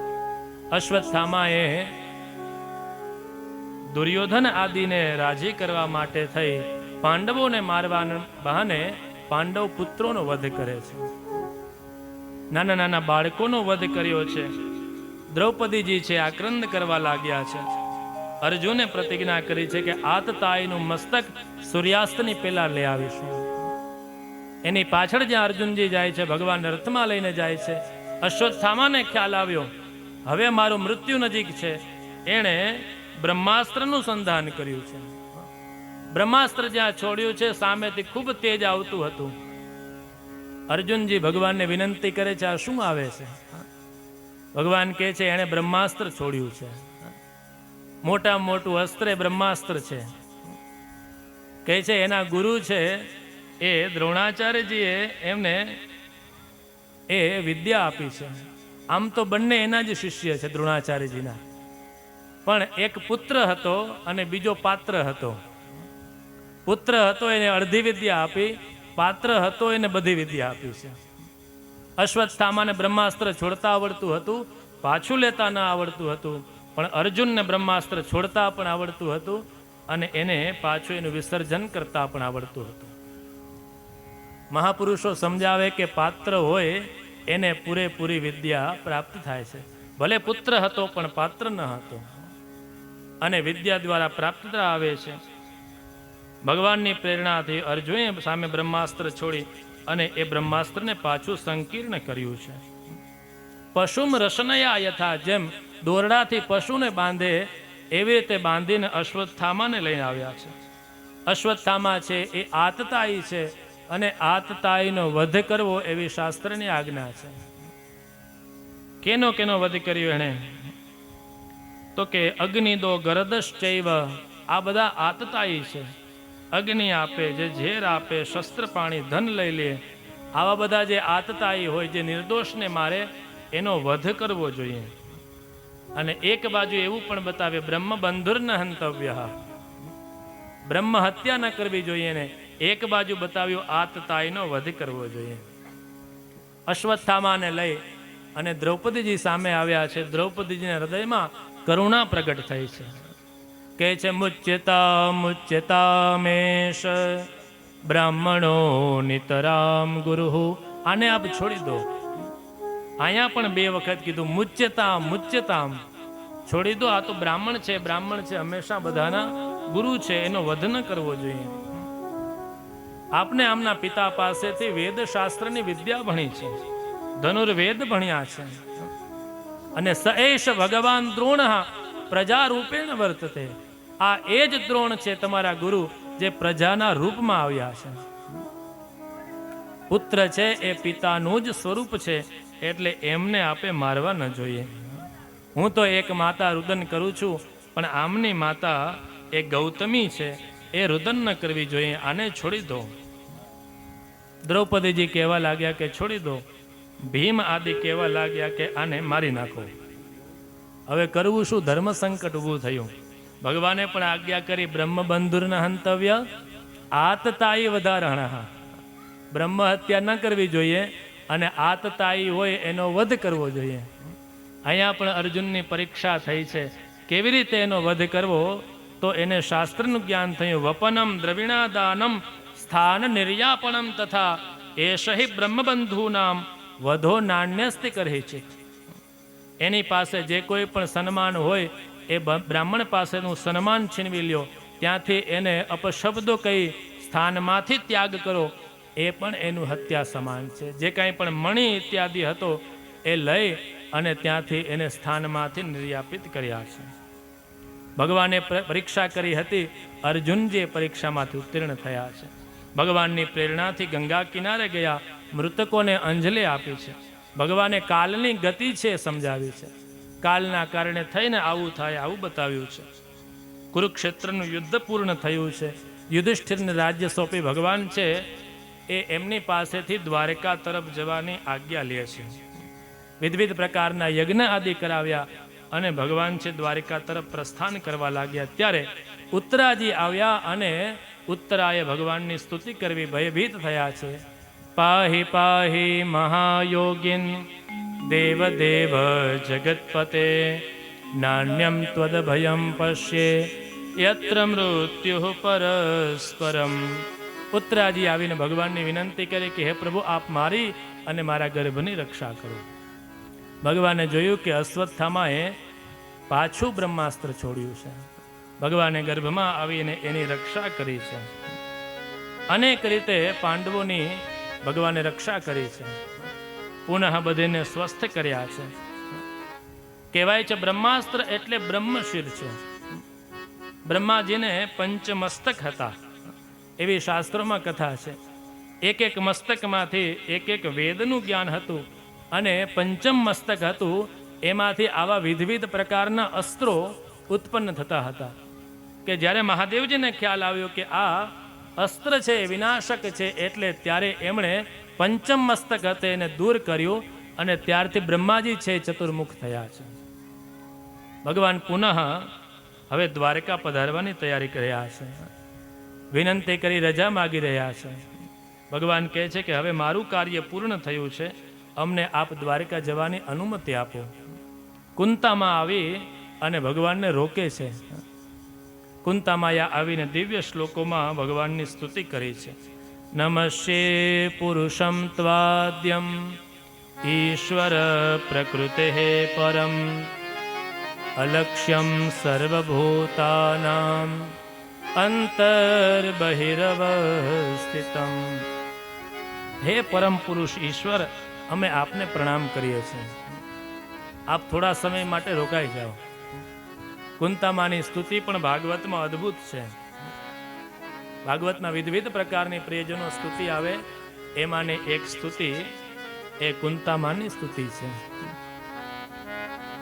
અશ્વત્થામાએ દુર્યોધન આદિને રાજી કરવા માટે થઈ પાંડવોને મારવાના બહાને પાંડવ પુત્રોનો વધ કરે છે, નાના નાના બાળકોનો વધ કર્યો છે. દ્રૌપદીજી છે આક્રંદ કરવા લાગ્યા છે. અર્જુને પ્રતિજ્ઞા કરી છે કે આતતાઈનું મસ્તક સૂર્યાસ્તની પહેલા લઈ આવીશું. એની પાછળ જ્યાં અર્જુનજી જાય છે, ભગવાન રથમાં લઈને જાય છે. અશ્વત્થામાને ખ્યાલ આવ્યો હવે મારું મૃત્યુ નજીક છે. એણે બ્રહ્માસ્ત્રનું સંધાન કર્યું છે. બ્રહ્માસ્ત્ર જ્યાં છોડ્યું છે સામેથી ખૂબ તેજ આવતું હતું. અર્જુનજી ભગવાનને વિનંતી કરે છે, આ શું આવે છે? ભગવાન કહે છે એણે બ્રહ્માસ્ત્ર છોડ્યું છે. મોટા મોટું અસ્ત્ર એ બ્રહ્માસ્ત્ર છે. કહે છે એના ગુરુ છે એ દ્રોણાચાર્યજીએ એમને એ વિદ્યા આપી છે. આમ તો બંને એના જ શિષ્ય છે દ્રોણાચાર્યજીના, પણ એક પુત્ર હતો અને બીજો પાત્ર હતો. પુત્ર હતો એને અડધી વિદ્યા આપી, પાત્ર હતો એને બધી વિદ્યા આપી છે. અશ્વત્થામાને બ્રહ્માસ્ત્ર છોડતા આવડતું હતું, પાછું લેતા ન આવડતું હતું, પણ અર્જુનને બ્રહ્માસ્ત્ર છોડતા પણ આવડતું હતું અને એને પાછું એનું વિસર્જન કરતા પણ આવડતું હતું. મહાપુરુષો સમજાવે કે પાત્ર હોય એને પૂરેપૂરી વિદ્યા પ્રાપ્ત થાય છે. ભલે પુત્ર હતો પણ પાત્ર ન હતો અને વિદ્યા દ્વારા પ્રાપ્તતા આવે છે. ભગવાનની પ્રેરણાથી અર્જુને સામે બ્રહ્માસ્ત્ર છોડી અને એ બ્રહ્માસ્ત્રને પાછું સંકીર્ણ કર્યું છે. પશુમ રસનયા યથા, જેમ દોરડાથી પશુને બાંધે એવી રીતે બાંધીને અશ્વત્થામાને લઈને આવ્યા છે. અશ્વત્થામા છે એ આતતાઈ છે અને આતતાઈનો વધ કરવો એવી શાસ્ત્રની આજ્ઞા છે. કેનો કેનો વધ કર્યો એણે? તો કે અગ્નિ દો ગરદશ્ચૈવ, આ બધા આતતાઈ છે. અગ્નિ આપે, જે ઝેર આપે, શસ્ત્ર પાણી ધન લઈ લે, આવા બધા જે આતતાઈ હોય, જે નિર્દોષને મારે, એનો વધ કરવો જોઈએ. અને એક બાજુ એવું પણ બતાવે બ્રહ્મ બંધુર ન હંતવ્ય, બ્રહ્મ હત્યા ન કરવી જોઈએ ને એક બાજુ બતાવ્યું આતતાઈનો વધ કરવો જોઈએ. અશ્વત્થામાને લઈ અને દ્રૌપદીજી સામે આવ્યા છે. દ્રૌપદીજીના હૃદયમાં કરુણા પ્રગટ થઈ છે. કહે છે મુચ્યતા મુચ્યતા મેષ બ્રાહ્મણો નિતરામ ગુરુ. આને આપ છોડી દો. અહીંયા પણ 2 વખત કીધું મુચ્યતામ મુચ્યતામ, છોડી દો. આ તો બ્રાહ્મણ છે, બ્રાહ્મણ છે હંમેશા બધાના ગુરુ છે, એનો વધ ન કરવો જોઈએ. આપને આમના પિતા પાસેથી વેદશાસ્ત્રની વિદ્યા ભણી છે, ધનુર્વેદ ભણ્યા છે અને સએષ ભગવાન દ્રોણ પ્રજા રૂપેણ વર્તતે. આ એ જ દ્રોણ છે તમારા ગુરુ જે પ્રજાના રૂપમાં આવ્યા છે. પુત્ર છે એ પિતાનું જ સ્વરૂપ છે, એટલે એમને આપે મારવા ન જોઈએ. હું તો એક માતા રુદન કરું છું, પણ આમની માતા એ ગૌતમી છે, એ રુદન ન કરવી જોઈએ. આને છોડી દો. દ્રૌપદીજી કહેવા લાગ્યા કે છોડી દો. ભીમ આદિ કહેવા લાગ્યા કે આને મારી નાખો. હવે કરવું શું? ધર્મ સંકટ ઊભું થયું. ભગવાને પણ આજ્ઞા કરી બ્રહ્મ બંધુર ન હંતવ્ય, આતતાઈ વધારણા. બ્રહ્મ હત્યા ન કરવી જોઈએ અને આતતાઈ હોય એનો વધ કરવો જોઈએ. અહીંયા પણ અર્જુનની પરીક્ષા થઈ છે. કેવી રીતે એનો વધ કરવો? તો એને શાસ્ત્રનું જ્ઞાન થયું. વપનમ દ્રવિણાદાનમ સ્થાન નિર્યાપણમ તથા એષહિ બ્રહ્મબંધૂનામ વધો નાણ્યસ્તિ કરે છે. એની પાસે જે કોઈ પણ સન્માન હોય એ બ્રાહ્મણ પાસેનું સન્માન છીનવી લ્યો, ત્યાંથી એને અપશબ્દો કહી સ્થાનમાંથી ત્યાગ કરો, એ પણ એનું હત્યા સમાન છે. જે કાંઈ પણ મણી ઇત્યાદિ હતો એ લઈ અને ત્યાંથી એને સ્થાનમાંથી નિર્યાપિત કર્યા છે. ભગવાને પરીક્ષા કરી હતી, અર્જુનજી પરીક્ષામાંથી ઉત્તીર્ણ થયા છે. ભગવાનની પ્રેરણાથી ગંગા કિનારે ગયા, મૃતકોને અંજલિ આપી છે. ભગવાને કાલની ગતિ છે એ સમજાવી છે. કાલના કારણે થઈને આવું થાય આવું બતાવ્યું છે. કુરુક્ષેત્રનું યુદ્ધ પૂર્ણ થયું છે. યુધિષ્ઠિરને રાજ્ય સોંપી ભગવાન છે એ એમની પાસેથી દ્વારકા તરફ જવાની આજ્ઞા લે છે. વિવિધ પ્રકારના યજ્ઞ આદિ કરાવ્યા અને ભગવાન છે દ્વારિકા તરફ પ્રસ્થાન કરવા લાગ્યા. ત્યારે ઉત્તરાજી આવ્યા અને ઉત્તરાએ ભગવાનની સ્તુતિ કરવી ભયભીત થયા છે. પાહિ પાહિ મહાયોગિન દેવ દેવ જગતપતે નાન્યમ ત્વદ ભયમ પશ્યે યત્ર મૃત્યુ પરસ્પરમ. ઉત્તરાજી આવીને ભગવાનની વિનંતી કરી કે હે પ્રભુ, આપ મારી અને મારા ગર્ભની રક્ષા કરો. ભગવાને જોયું કે અશ્વત્થામાએ પાછું બ્રહ્માસ્ત્ર છોડ્યું છે. ભગવાને ગર્ભમાં આવીને એની રક્ષા કરી છે. અનેક રીતે પાંડવોની ભગવાને રક્ષા કરી છે. પુનઃ બધેને સ્વસ્થ કર્યા છે. કહેવાય છે બ્રહ્માસ્ત્ર એટલે બ્રહ્મશિર છે. બ્રહ્માજીને પંચમસ્તક હતા એવી શાસ્ત્રોમાં કથા છે. એક એક મસ્તકમાંથી એક એક વેદનું જ્ઞાન હતું અને પંચમ મસ્તક હતું, એમાંથી આવા વિવિધ પ્રકારના અસ્ત્રો ઉત્પન્ન થતા હતા કે જ્યારે મહાદેવજીને ખ્યાલ આવ્યો કે આ અસ્ત્ર છે વિનાશક છે, એટલે ત્યારે એમણે પંચમ મસ્તક હતું એને દૂર કર્યું અને ત્યારથી બ્રહ્માજી છે ચતુર્મુખ થયા છે. ભગવાન પુનઃ હવે દ્વારકા પધારવાની તૈયારી કર્યા છે. વિનંતી કરી રજા માગી રહ્યા છે. ભગવાન કહે છે કે હવે મારું કાર્ય પૂર્ણ થયું છે, અમને આપ દ્વારકા જવાની અનુમતિ આપો. કુંતામાં આવી અને ભગવાનને રોકે છે. કુંતામાયા આવીને દિવ્ય શ્લોકોમાં ભગવાનની સ્તુતિ કરી છે. નમસ્યે પુરુષમ ત્વાદ્યમ ઈશ્વર પ્રકૃતે પરમ અલક્ષ્યમ સર્વભૂતાનામ અંતર્બહિરવસ્થિતમ. હે પરમ પુરુષ ઈશ્વર, અમે આપને પ્રણામ કરીએ છીએ. આપ થોડા સમય માટે રોકાઈ જાઓ. કુંતામાની સ્તુતિ પણ ભાગવતમાં અદ્ભુત છે. ભાગવતમાં વિવિધ પ્રકારની પ્રિયજનો સ્તુતિ આવે, એમાંની એક સ્તુતિ એ કુંતામાની સ્તુતિ છે.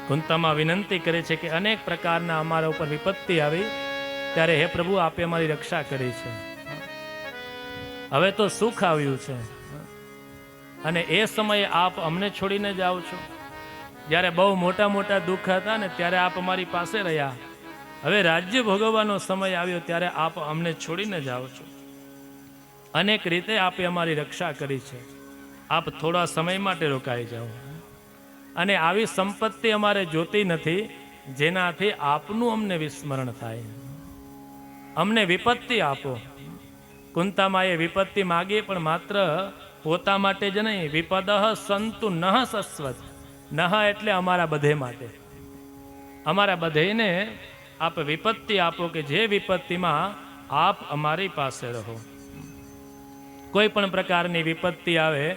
કુંતામા વિનંતી કરે છે કે અનેક પ્રકારના અમારા ઉપર વિપત્તિ આવી, ત્યારે હે પ્રભુ આપે અમારી રક્ષા કરી છે. હવે તો સુખ આવ્યું છે અને એ સમયે આપ અમને છોડીને જાઓ છો. જ્યારે બહુ મોટા મોટા દુઃખ હતા ને ત્યારે આપ અમારી પાસે રહ્યા. હવે રાજ્ય ભોગવવાનો સમય આવ્યો ત્યારે આપ અમને છોડીને જાઓ છો. અનેક રીતે આપે અમારી રક્ષા કરી છે. આપ થોડા સમય માટે રોકાઈ જાઓ. અને આવી સંપત્તિ અમારે જોતી નથી જેનાથી આપનું અમને વિસ્મરણ થાય. અમને વિપત્તિ આપો. કુંતામાએ વિપત્તિ માગી, પણ માત્ર પોતા માટે જ નહીં. વિપદઃ સંતુ નઃ સસ્વત. નહ એટલે અમારા બધે માટે. અમારા બધેને આપ વિપત્તિ આપો કે જે વિપત્તિમાં આપ અમારી પાસે રહો. કોઈ પણ પ્રકારની વિપત્તિ આવે,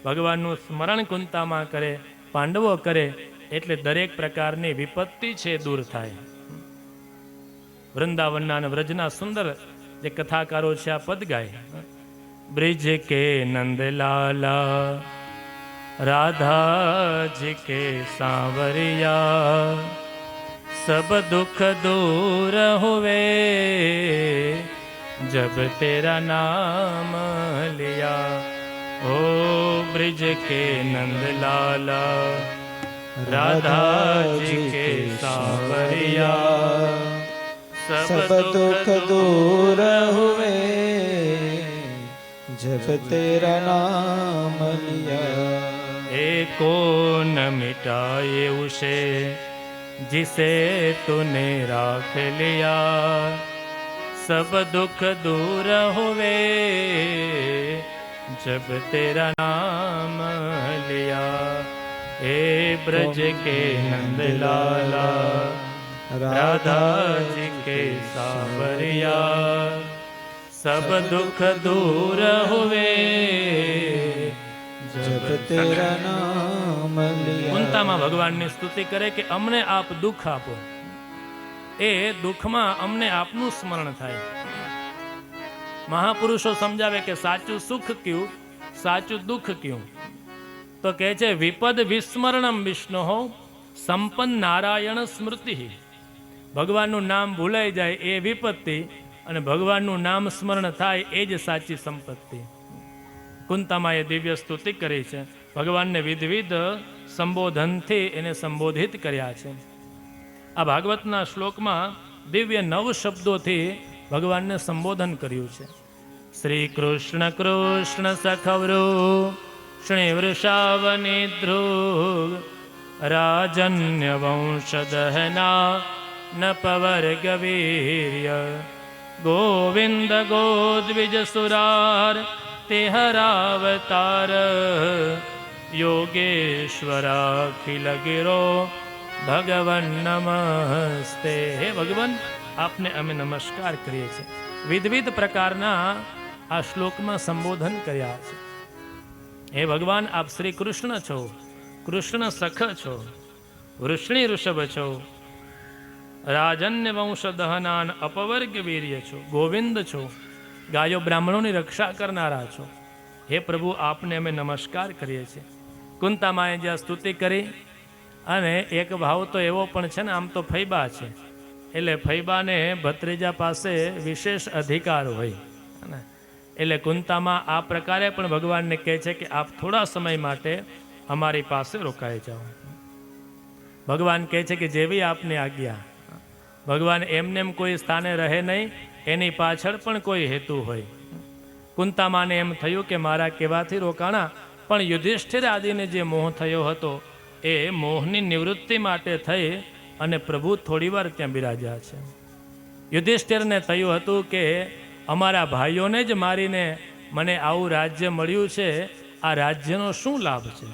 ભગવાનનું સ્મરણ કુંતામાં કરે, પાંડવો કરે, એટલે દરેક પ્રકારની વિપત્તિ છે દૂર થાય. વૃંદાવનના અને વ્રજના સુંદર જે કથાકારો છે આ પદ ગાય. બ્રિજ કે નંદલાલા राधा जी के सांवरिया सब दुख दूर हुए जब तेरा नाम लिया ओ ब्रिज के नंद लाला राधा जी के सांवरिया सब दुख दूर हुए जब तेरा नाम लिया एको न मिटाए उसे जिसे तूने राख लिया सब दुख दूर हुए जब तेरा नाम लिया हे ब्रज के नंद लाला राधा जी के सावरिया सब दुख दूर हुए जब तेरा नाम लिया કુંતામાં ભગવાનની સ્તુતિ કરે કે અમને આપ દુઃખ આપો, એ દુઃખમાં અમને આપનું સ્મરણ થાય. મહાપુરુષો સમજાવે કે સાચું સુખ કયું, સાચું દુઃખ કયું. તો કહે છે વિપદ વિસ્મરણમ વિષ્ણુ સંપન્ન નારાયણ સ્મૃતિ. ભગવાનનું નામ ભૂલાઈ જાય એ વિપત્તિ, અને ભગવાનનું નામ સ્મરણ થાય એ જ સાચી સંપત્તિ. કુંતામાં એ દિવ્ય સ્તુતિ કરી છે. ભગવાનને વિવિધ સંબોધનથી એને સંબોધિત કર્યા છે. આ ભાગવતના શ્લોકમાં દિવ્ય 9 શબ્દોથી ભગવાનને સંબોધન કર્યું છે. શ્રી કૃષ્ણ કૃષ્ણ સખવરો શ્રી વૃષાવની ધ્રુવ રાજન્ય વંશદહના નપવર્ગ વીર્ય ગોવિંદ ગોદ્વિજ સુરાર તેહરાવતાર યોગેશ્વરાખિલ ગિરો ભગવન નમસ્તે. હે ભગવાન, આપને અમે નમસ્કાર કરીએ છીએ. વિવિધ પ્રકારના આ શ્લોકમાં સંબોધન કર્યા છે. હે ભગવાન, આપ શ્રી કૃષ્ણ છો, કૃષ્ણ સખ છો, વૃષ્ણિ ઋષભ છો, રાજન્ય વંશ દહનાન અપવર્ગ વીર્ય છો, ગોવિંદ છો, ગાયો બ્રાહ્મણોની રક્ષા કરનારા છો. હે પ્રભુ, આપને અમે નમસ્કાર કરીએ છીએ. કુંતામાએ જ્યાં સ્તુતિ કરી, અને એક ભાવ તો એવો પણ છે ને, આમ તો ફૈબા છે, એટલે ફૈબાને ભત્રીજા પાસે વિશેષ અધિકાર હોય. એટલે કુંતામાં આ પ્રકારે પણ ભગવાનને કહે છે કે આપ થોડા સમય માટે અમારી પાસે રોકાઈ જાઓ. ભગવાન કહે છે કે જેવી આપની આજ્ઞા. ભગવાન એમને એમ કોઈ સ્થાને રહે નહીં, એની પાછળ પણ કોઈ હેતુ હોય. કુંતામાને એમ થયું કે મારા કહેવાથી રોકાણા, પણ યુધિષ્ઠિર આદિને જે મોહ થયો હતો એ મોહની નિવૃત્તિ માટે થઈ અને પ્રભુ થોડીવાર ત્યાં બિરાજ્યા છે. યુધિષ્ઠિરને થયું હતું કે અમારા ભાઈઓને જ મારીને મને આવું રાજ્ય મળ્યું છે, આ રાજ્યનો શું લાભ છે?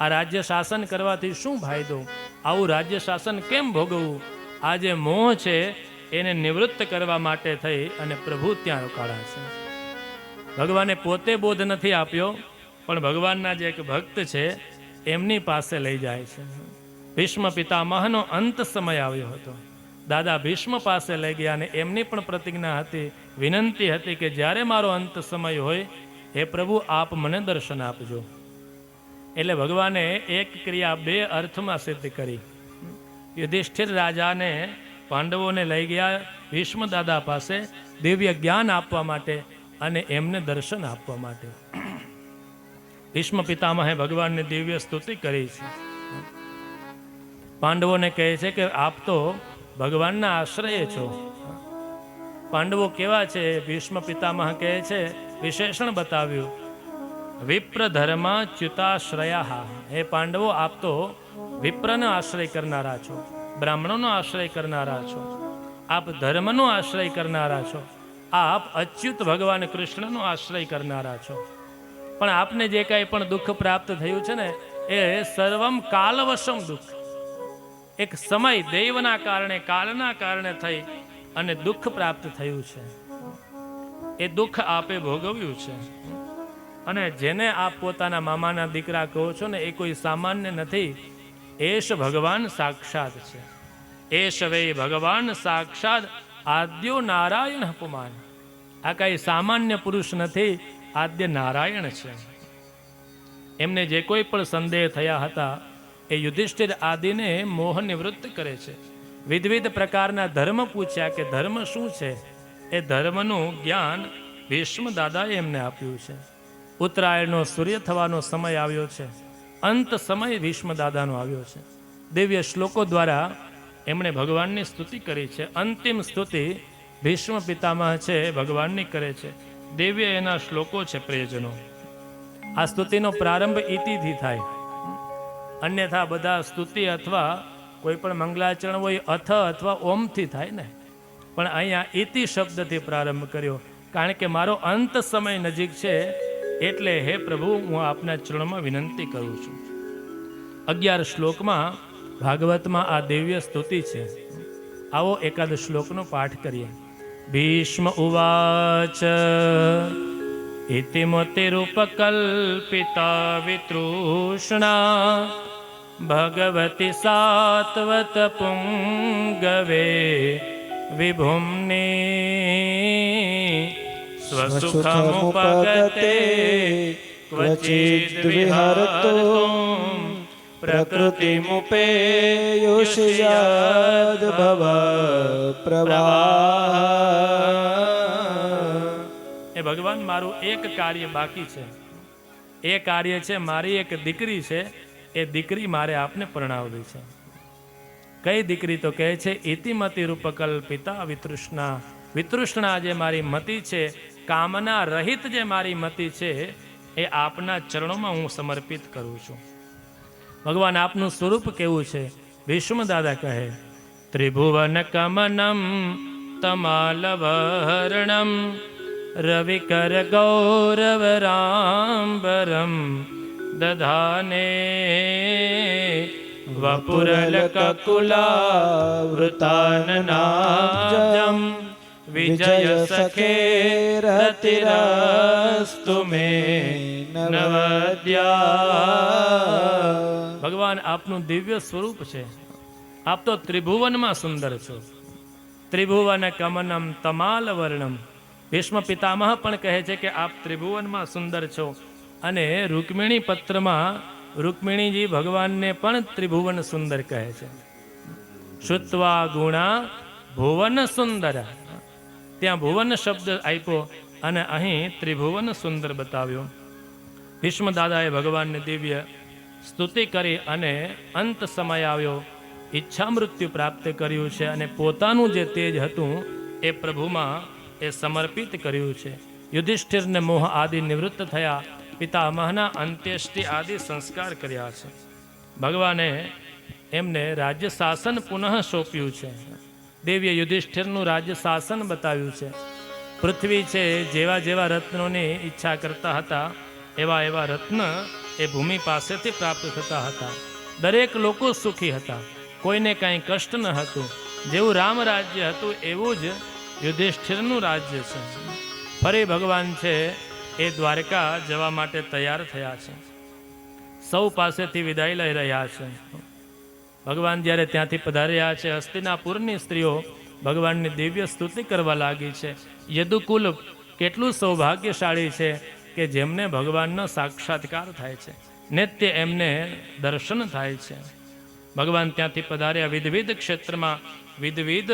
આ રાજ્ય શાસન કરવાથી શું ફાયદો? આવું રાજ્ય શાસન કેમ ભોગવવું? આ જે મોહ છે એને નિવૃત્ત કરવા માટે થઈ અને પ્રભુ ત્યાં રોકાણા છે. ભગવાને પોતે બોધ નથી આપ્યો, પણ ભગવાનના જે એક ભક્ત છે એમની પાસે લઈ જાય છે. ભીષ્મ પિતામહનો અંત સમય આવ્યો હતો. દાદા ભીષ્મ પાસે લઈ ગયા, અને એમની પણ પ્રતિજ્ઞા હતી, વિનંતી હતી કે જ્યારે મારો અંત સમય હોય, હે પ્રભુ આપ મને દર્શન આપજો. એટલે ભગવાને એક ક્રિયા 2 અર્થમાં સિદ્ધ કરી. યુધિષ્ઠિર રાજાને પાંડવોને લઈ ગયા ભીષ્મ દાદા પાસે દિવ્ય જ્ઞાન આપવા માટે અને એમને દર્શન આપવા માટે. ભીષ્મ પિતામહે ભગવાનની દિવ્ય સ્તુતિ કરી છે. પાંડવોને કહે છે કે આપ તો ભગવાનના આશ્રય છો. પાંડવો કેવા છે? ભીષ્મ પિતામહ કહે છે, વિશેષણ બતાવ્યું, વિપ્ર ધર્મ ચ્યુતાશ્રયા. હે પાંડવો, આપ તો વિપ્રનો આશ્રય કરનારા છો, બ્રાહ્મણોનો આશ્રય કરનારા છો, આપ ધર્મનો આશ્રય કરનારા છો, આપ અચ્યુત ભગવાન કૃષ્ણનો આશ્રય કરનારા છો. પણ આપને જે કાંઈ પણ દુઃખ પ્રાપ્ત થયું છે ને, એ સર્વમ કાલવશમ દુઃખ. એક સમય દૈવના કારણે, કાળના કારણે થઈ અને દુઃખ પ્રાપ્ત થયું છે. એ દુઃખ આપે ભોગવ્યું છે. અને જેને આપ પોતાના મામાના દીકરા કહો છો ને, એ કોઈ સામાન્ય નથી. એશ ભગવાન સાક્ષાત છે. એશ વે ભગવાન સાક્ષાત આદ્યો નારાયણ પુમાન. આ કાંઈ સામાન્ય પુરુષ નથી, આદ્ય નારાયણ છે. એમને જે કોઈ પણ સંદેહ થયા હતા એ યુધિષ્ઠિર આદિને મોહ નિવૃત્ત કરે છે. વિવિધ પ્રકારના ધર્મ પૂછ્યા કે ધર્મ શું છે? એ ધર્મનું જ્ઞાન ભીષ્મ દાદાએ એમને આપ્યું છે. ઉત્તરાયણનો સૂર્ય થવાનો સમય આવ્યો છે. અંત સમય ભીષ્મ દાદાનો આવ્યો છે. દિવ્ય શ્લોકો દ્વારા એમણે ભગવાનની સ્તુતિ કરી છે. અંતિમ સ્તુતિ ભીષ્મ પિતામહ છે ભગવાનની કરે છે. દિવ્ય એના શ્લોકો છે પ્રિયજનો. આ સ્તુતિનો પ્રારંભ ઇતિથી થાય, અન્યથા બધા સ્તુતિ અથવા કોઈ પણ મંગલાચરણ હોય અથવા ઓમથી થાય ને, પણ અહીંયા ઇતિ શબ્દથી પ્રારંભ કર્યો, કારણ કે મારો અંત સમય નજીક છે, એટલે હે પ્રભુ હું આપના ચરણમાં વિનંતી કરું છું. 11 શ્લોકમાં ભાગવતમાં આ દિવ્ય સ્તુતિ છે. આવો એકાદ શ્લોકનો પાઠ કરીએ. ભીષ્મ ઉવાચ ઇતિમતિરૂપકલ્પિતા વિતૃષ્ણા ભગવતી સાત્વત પુંગવે વિભુમ્ને સ્વસુખમુપગતે ક્વચિદ વિહરતો પ્રકૃતિમુપેયુષ્યાદ ભવ પ્રવાહ. એ ભગવાન, મારું એક કાર્ય બાકી છે. એ કાર્ય છે મારી એક દીકરી છે, એ દીકરી મારે આપને પરણાવવી છે. કઈ દીકરી? તો કહે છે ઇતિમતિ રૂપકલ્પિતા વિતૃષ્ણા. વિતૃષ્ણા જે મારી મતિ છે, કામના રહિત જે મારી મતિ છે, એ આપના ચરણોમાં હું સમર્પિત કરું છું. ભગવાન આપનું સ્વરૂપ કેવું છે? ભીષ્મ દાદા કહે ત્રિભુવન કમનમ તમાલવહરણમ રવિકર ગૌરવ રામબરમ દધાને વપુરલ કકુલાવૃતાનનાબ્જમ વિજય સખે રતિરસ્તુ મે નવદ્યા. ભગવાન આપનું દિવ્ય સ્વરૂપ છે. આપ તો ત્રિભુવનમાં સુંદર છો. ત્રિભુવન કમનમ તમાલ વર્ણમ. ભીષ્મ પિતામહ પણ કહે છે કે આપ ત્રિભુવનમાં સુંદર છો. અને રૂકમિણી પત્રમાં રૂકમિણીજી ભગવાનને પણ ત્રિભુવન સુંદર કહે છે. શ્રુત્વા ગુણા ભુવન સુંદર. ત્યાં ભુવન શબ્દ આપ્યો અને અહીં ત્રિભુવન સુંદર બતાવ્યો. ભીષ્મ દાદાએ ભગવાનને દિવ્ય સ્તુતિ કરી અને અંત સમય આવ્યો, ઈચ્છા મૃત્યુ પ્રાપ્ત કર્યું છે અને પોતાનું જે તેજ હતું એ પ્રભુમાં એ સમર્પિત કર્યું છે. યુધિષ્ઠિરને મોહ આદિ નિવૃત્ત થયા. પિતામહના અંત્યેષ્ટિ આદિ સંસ્કાર કર્યા છે. ભગવાને એમને રાજ્ય શાસન પુનઃ સોંપ્યું છે. દિવ્ય યુધિષ્ઠિરનું રાજ્ય શાસન બતાવ્યું છે. પૃથ્વી છે, જેવા જેવા રત્નોની ઈચ્છા કરતા હતા એવા એવા રત્ન એ ભૂમિ પાસેથી પ્રાપ્ત થતા હતા. દરેક લોકો સુખી હતા, કોઈને કાંઈ કષ્ટ ન હતું. જેવું રામ રાજ્ય હતું એવું જ યુધિષ્ઠિરનું રાજ્ય છે. ફરી ભગવાન છે એ દ્વારકા જવા માટે તૈયાર થયા છે. સૌ પાસેથી વિદાય લઈ રહ્યા છે. ભગવાન જ્યારે ત્યાંથી પધાર્યા છે, હસ્તિનાપુરની સ્ત્રીઓ ભગવાનની દિવ્ય સ્તુતિ કરવા લાગી છે. યદુકુલ કેટલું સૌભાગ્યશાળી છે કે જેમને ભગવાનનો સાક્ષાત્કાર થાય છે, નિત્ય એમને દર્શન થાય છે. ભગવાન ત્યાંથી પધાર્યા. વિવિધ ક્ષેત્રમાં વિવિધ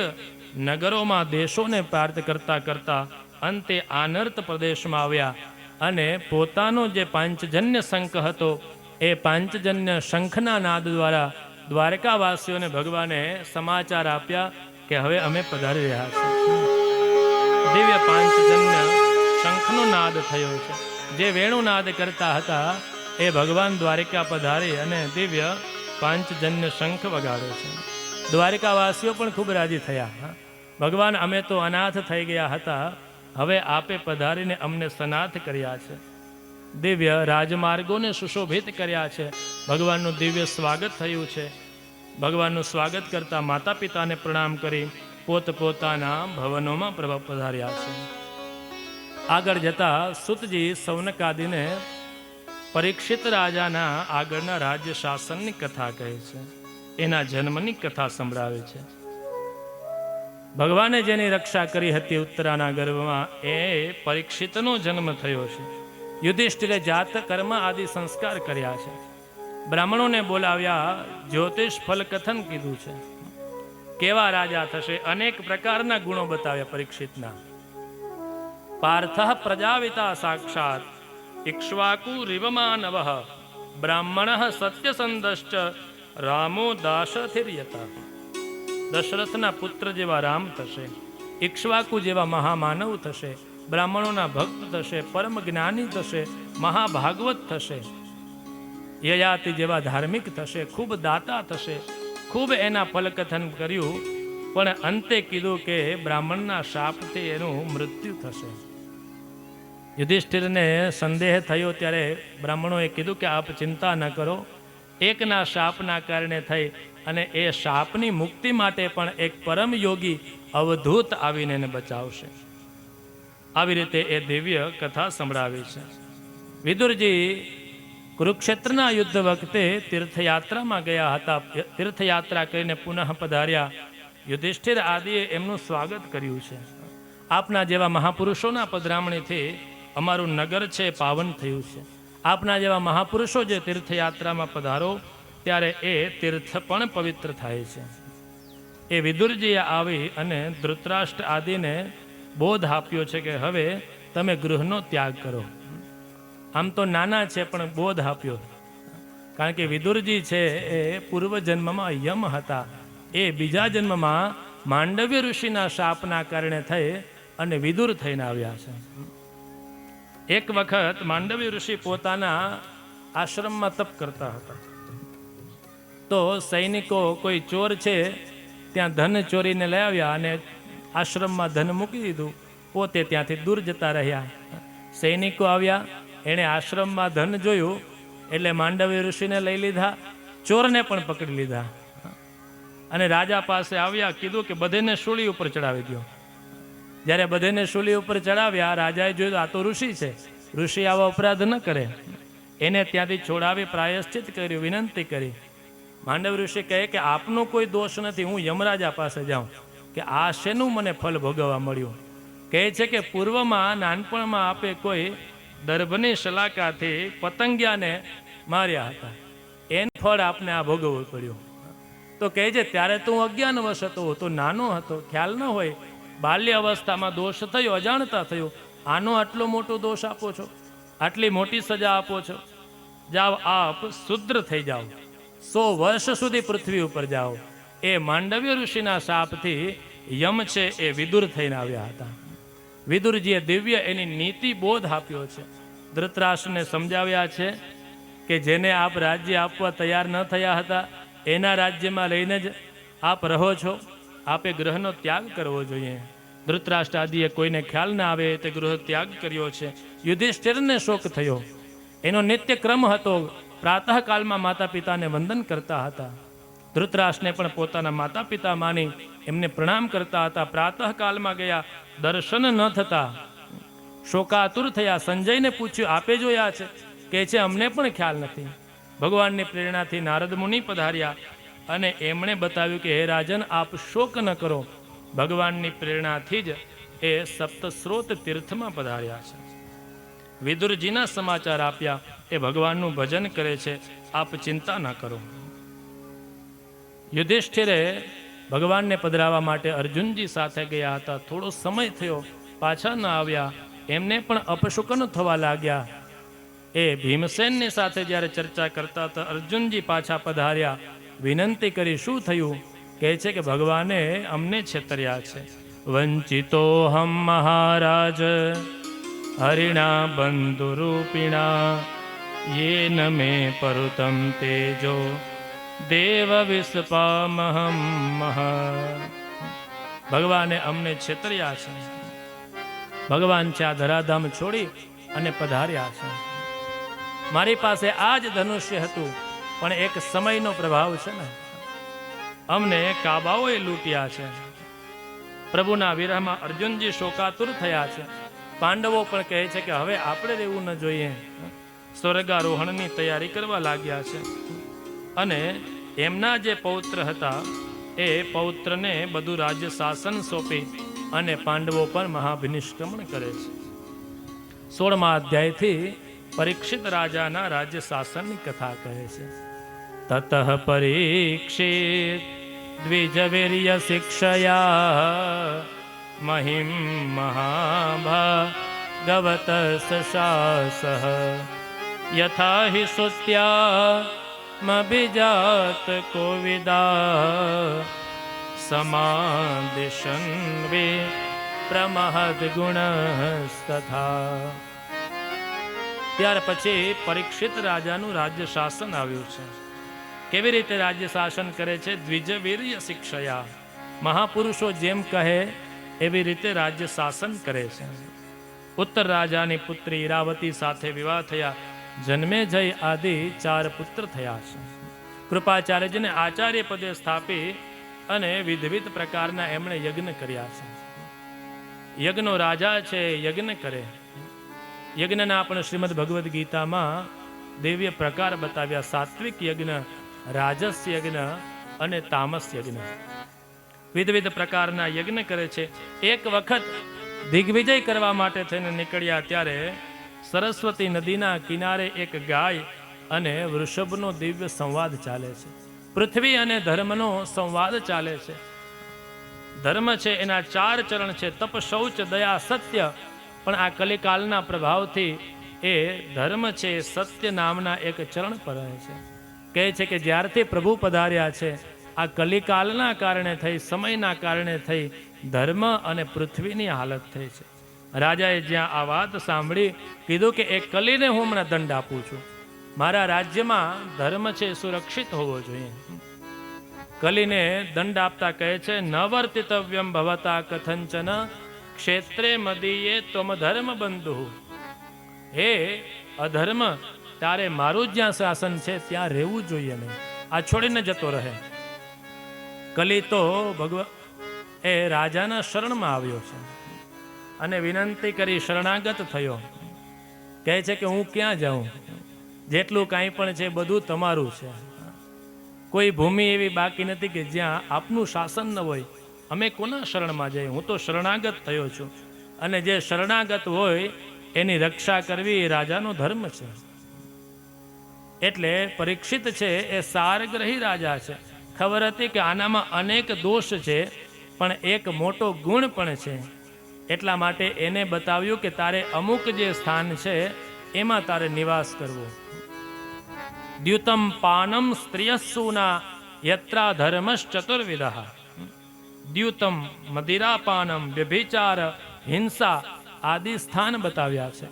નગરોમાં દેશોને પ્રાર્થ કરતા કરતા અંતે આનર્ત પ્રદેશમાં આવ્યા અને પોતાનો જે પાંચજન્ય શંખ હતો એ પાંચજન્ય શંખના નાદ દ્વારા દ્વારકાવાસીઓને ભગવાને સમાચાર આપ્યા કે હવે અમે પધારી રહ્યા છીએ. દિવ્ય પાંચજન્ય શંખનો નાદ થયો છે. જે વેણુનાદ કરતા હતા એ ભગવાન દ્વારકા પધારી અને દિવ્ય પાંચજન્ય શંખ વગાડે છે. દ્વારકાવાસીઓ પણ ખૂબ રાજી થયા. ભગવાન, અમે તો અનાથ થઈ ગયા હતા, હવે આપે પધારીને અમને સનાથ કર્યા છે. દિવ્ય રાજમાર્ગોને સુશોભિત કર્યા છે. ભગવાનનું દિવ્ય સ્વાગત થયું છે. ભગવાનનું સ્વાગત કરતા માતા પિતાને પ્રણામ કરી પોતપોતાના ભવનોમાં પધાર્યા છે. આગળ જતા સુતજી સૌનકાદિને પરીક્ષિત રાજાના આગળના રાજ્ય શાસનની કથા કહે છે. એના જન્મની કથા સંભળાવે છે. ભગવાને જેની રક્ષા કરી હતી ઉત્તરાના ગર્ભમાં એ પરીક્ષિતનો જન્મ થયો છે. યુધિષ્ઠિરે જાત કર્મ આદિ સંસ્કાર કર્યા છે. બ્રાહ્મણોને બોલાવ્યા, જ્યોતિષ ફલ કથન કીધું છે. કેવા રાજા થશે, અનેક પ્રકારના ગુણો બતાવ્યા પરીક્ષિતના. પાર્થ પ્રજાવિતા સાક્ષાત ઇક્ષ્વાકુ રિવમાનવઃ બ્રાહ્મણ સત્યસંધશ્ચ રામો દાશથિર્યતા. દશરથના પુત્ર જેવા રામ થશે, ઇક્ષ્વાકુ જેવા મહામાનવ થશે, બ્રાહ્મણોના ભક્ત થશે, પરમ જ્ઞાની થશે, મહાભાગવત થશે, યયાતિ જેવા ધાર્મિક થશે, ખૂબ દાતા થશે, ખૂબ એના ફલકથન કર્યું, પણ અંતે કીધું કે બ્રાહ્મણના શાપથી એનું મૃત્યુ થશે. યુધિષ્ઠિરને સંદેહ થયો ત્યારે બ્રાહ્મણોએ કીધું કે આપ ચિંતા ન કરો, એકના શાપના કારણે થઈ અને એ શાપની મુક્તિ માટે પણ એક પરમ યોગી અવધૂત આવીને એને બચાવશે. આવી રીતે એ દિવ્ય કથા સંભળાવી છે. વિદુરજી કુરુક્ષેત્રના યુદ્ધ વખતે તીર્થયાત્રામાં ગયા હતા. તીર્થયાત્રા કરીને પુનઃ પધાર્યા. યુધિષ્ઠિર આદિએ એમનું સ્વાગત કર્યું છે. આપના જેવા મહાપુરુષોના પધરામણીથી અમારું નગર છે પાવન થયું છે. આપના જેવા મહાપુરુષો જે તીર્થયાત્રામાં પધારો ત્યારે એ તીર્થ પણ પવિત્ર થાય છે. એ વિદુરજીએ આવી અને ધૃતરાષ્ટ્ર આદિને બોધ આપ્યો છે કે હવે તમે ગૃહનો ત્યાગ કરો. આમ તો નાના છે પણ બોધ આપ્યો, કારણ કે વિદુરજી છે એ પૂર્વજન્મમાં યમ હતા. એ બીજા જન્મમાં માંડવ્ય ઋષિના શાપના કારણે થઈ અને વિદુર થઈને આવ્યા છે. એક વખત માંડવ્ય ઋષિ પોતાના આશ્રમમાં તપ કરતા હતા. તો સૈનિકો કોઈ ચોર છે ત્યાં ધન ચોરીને લઈ આવ્યા અને આશ્રમમાં ધન મૂકી દીધું. પોતે ત્યાંથી દૂર જતા રહ્યા. સૈનિકો આવ્યા, એણે આશ્રમમાં ધન જોયું એટલે માંડવ્ય ઋષિને લઈ લીધા, ચોરને પણ પકડી લીધા અને રાજા પાસે આવ્યા. કીધું કે બધેને શૂળી ઉપર ચડાવી દો. જ્યારે બધેને શૂળી ઉપર ચડાવ્યા, રાજાએ જોયું આ તો ઋષિ છે, ઋષિ આવો અપરાધ ન કરે. એને ત્યાંથી છોડાવી પ્રાયશ્ચિત કર્યું, વિનંતી કરી. માંડવ ઋષિ કહે કે આપનો કોઈ દોષ નથી, હું યમરાજા પાસે જાઉં કે આ શેનું મને ફલ ભોગવવા મળ્યું. કહે છે કે પૂર્વમાં નાનપણમાં આપે કોઈ દર્ભની શલાકાથી પતંગિયાને માર્યા હતા, એનું ફળ આપને આ ભોગવવું પડ્યું. તો કહે છે ત્યારે તો હું અજ્ઞાનવશ હતો, તો નાનો હતો, ખ્યાલ ન હોય, બાલ્ય અવસ્થામાં દોષ થયો, અજાણતા થયો. આનો આટલો મોટો દોષ આપો છો, આટલી મોટી સજા આપો છો. જાઓ આપ શુદ્ર થઈ જાઓ, 100 વર્ષ સુધી પૃથ્વી ઉપર જાઓ. એ માંડવ્ય ઋષિના શાપથી યમ છે એ વિદુર થઈને આવ્યા હતા. વિદુરજીએ દિવ્ય એની નીતિ બોધ આપ્યો છે. ધૃતરાષ્ટ્રને સમજાવ્યા છે કે જેને આપ રાજ્ય આપવા તૈયાર ન થયા હતા એના રાજ્યમાં લઈને જ આપ રહો છો. આપે ગ્રહનો ત્યાગ કરવો જોઈએ. ધૃતરાષ્ટ્ર આદિએ કોઈને ખ્યાલ ના આવે તે ગૃહ ત્યાગ કર્યો છે. યુધિષ્ઠિરને શોક થયો. એનો નિત્ય ક્રમ હતો, પ્રાતઃકાલમાં માતા પિતાને વંદન કરતા હતા. ધૃતરાષ્ટ્રને પણ પોતાના માતા પિતા માની એમને પ્રણામ કરતા હતા. પ્રાતઃકાલમાં ગયા, દર્શન ન થતા શોકાતુર થયા. સંજયને પૂછ્યું આપે જોયા છે? કે છે અમને પણ ખ્યાલ નથી. ભગવાનની પ્રેરણાથી નારદ મુનિ પધાર્યા અને એમણે બતાવ્યું કે હે રાજન, આપ શોક ન કરો. ભગવાનની પ્રેરણાથી જ એ સપ્તસ્રોત તીર્થમાં પધાર્યા છે. વિદુરજીના સમાચાર આપ્યા. એ ભગવાનનું ભજન કરે છે, આપ ચિંતા ન કરો. યુધિષ્ઠિરે ભગવાનને પધરાવવા માટે અર્જુનજી સાથે ગયા હતા. થોડો સમય થયો, પાછા ન આવ્યા. એમને પણ અપશુકન થવા લાગ્યા. એ ભીમસેનની સાથે જ્યારે ચર્ચા કરતા હતા, અર્જુનજી પાછા પધાર્યા. વિનંતી કરી, શું થયું? કહે છે કે ભગવાને અમને છેતર્યા છે. વંચિતો હમ મહારાજ હરિણા બંધુરૂપિણા યેન મે પરુતમ તેજો દેવ વિસ્પામહમ મહા. ભગવાને અમને છેતર્યા છે. ભગવાન છે આ ધરાધામ છોડી અને પધાર્યા છે. મારી પાસે આ જ ધનુષ્ય હતું, પણ એક સમયનો પ્રભાવ છે ને, અમને કાબાઓએ લૂંટ્યા છે. પ્રભુના વિરહમાં અર્જુનજી શોકાતુર થયા છે. પાંડવો પણ કહે છે કે હવે આપણે રહેવું ન જોઈએ. સ્વર્ગારોહણની તૈયારી કરવા લાગ્યા છે. અને એમના જે પૌત્ર હતા એ પૌત્રને બધું રાજ્ય શાસન સોંપી અને પાંડવો પર મહાભિનિષ્ક્રમણ કરે છે. 16મા અધ્યાયથી પરીક્ષિત રાજાના રાજ્ય શાસનની કથા કહે છે. તતઃ પરીક્ષિત દ્વિજવીર્ય શિક્ષયા મહિમ મહાભાગવત શાસઃ યથા હિ સુત્યામભિજાત કોવિદા સમાદિશન પ્રમહદ ગુણસ્તથા. ત્યાર પછી પરીક્ષિત રાજાનું રાજ્ય શાસન આવ્યું છે. કેવી રીતે રાજ્ય શાસન કરે છે? દ્વિજવીર્ય શિક્ષયા. મહાપુરુષો જેમ કહે એવી રીતે રાજ્ય શાસન કરે છે. ઉત્તર રાજાની પુત્રી ઈરાવતી સાથે વિવાહ થયા. જન્મેજય આદિ 4 પુત્ર થયા છે. કૃપાચાર્યજીને આચાર્ય પદે સ્થાપી અને વિવિધ પ્રકારના એમણે યજ્ઞ કર્યા છે. યજ્ઞનો રાજા છે, યજ્ઞ કરે. યજ્ઞના પણ શ્રીમદ ભગવદ્ ગીતામાં દિવ્ય પ્રકાર બતાવ્યા. સાત્વિક યજ્ઞ, રાજસ યજ્ઞ અને તામસ યજ્ઞ. વિવિધ પ્રકારના યજ્ઞ કરે છે. એક વખત દિગ્વિજય કરવા માટે થઈને નીકળ્યા ત્યારે સરસ્વતી નદીના કિનારે એક ગાય અને વૃષભનો દિવ્ય સંવાદ ચાલે છે. પૃથ્વી અને ધર્મનો સંવાદ ચાલે છે. ધર્મ છે એના 4 ચરણ છે: તપ, શૌચ, દયા, સત્ય. પણ આ કલિકાલના પ્રભાવથી એ ધર્મ છે સત્ય નામના એક ચરણ પર રહે છે. કહે છે કે જ્યારથી પ્રભુ પધાર્યા છે આ કલિકાલના કારણે થઈ, સમયના કારણે થઈ ધર્મ અને પૃથ્વીની હાલત થઈ છે. રાજાએ જ્યાં આ વાત સાંભળી કીધું કે એ કલીને હું હમણાં દંડ આપું છું. મારા રાજ્યમાં ધર્મ છે સુરક્ષિત હોવો જોઈએ. કલીને દંડ આપતા કહે છે ન વર્તિતવ્યમ ભવતા કથંચન ક્ષેત્રે મદીયે ત્વમ ધર્મ બંધુ. હે અધર્મ, તારે મારું જ્યાં શાસન છે ત્યાં રહેવું જોઈએ નહીં, આ છોડીને જતો રહે. કલી તો એ રાજાના શરણમાં આવ્યો છે અને વિનંતી કરી શરણાગત થયો. કહે છે કે હું ક્યાં જાઉં, જેટલું કાંઈ પણ છે બધું તમારું છે. કોઈ ભૂમિ એવી બાકી નથી કે જ્યાં આપનું શાસન ન હોય. અમે કોના શરણમાં જઈએ? હું તો શરણાગત થયો છું અને જે શરણાગત હોય એની રક્ષા કરવી એ રાજાનો ધર્મ છે. એટલે પરીક્ષિત છે એ સારગ્રહી રાજા છે. ખબર હતી કે આનામાં અનેક દોષ છે પણ એક મોટો ગુણ પણ છે. એટલા માટે એને બતાવ્યું કે તારે અમુક જે સ્થાન છે એમાં તારે નિવાસ કરવો. દ્યુતમ પાનમ સ્ત્રિયસ્સુના યત્રા ધર્મશ્ચતુર્વિધઃ. દ્યુતમ મદિરાપાનમ, વ્યભિચાર, હિંસા આદિ સ્થાન બતાવ્યા છે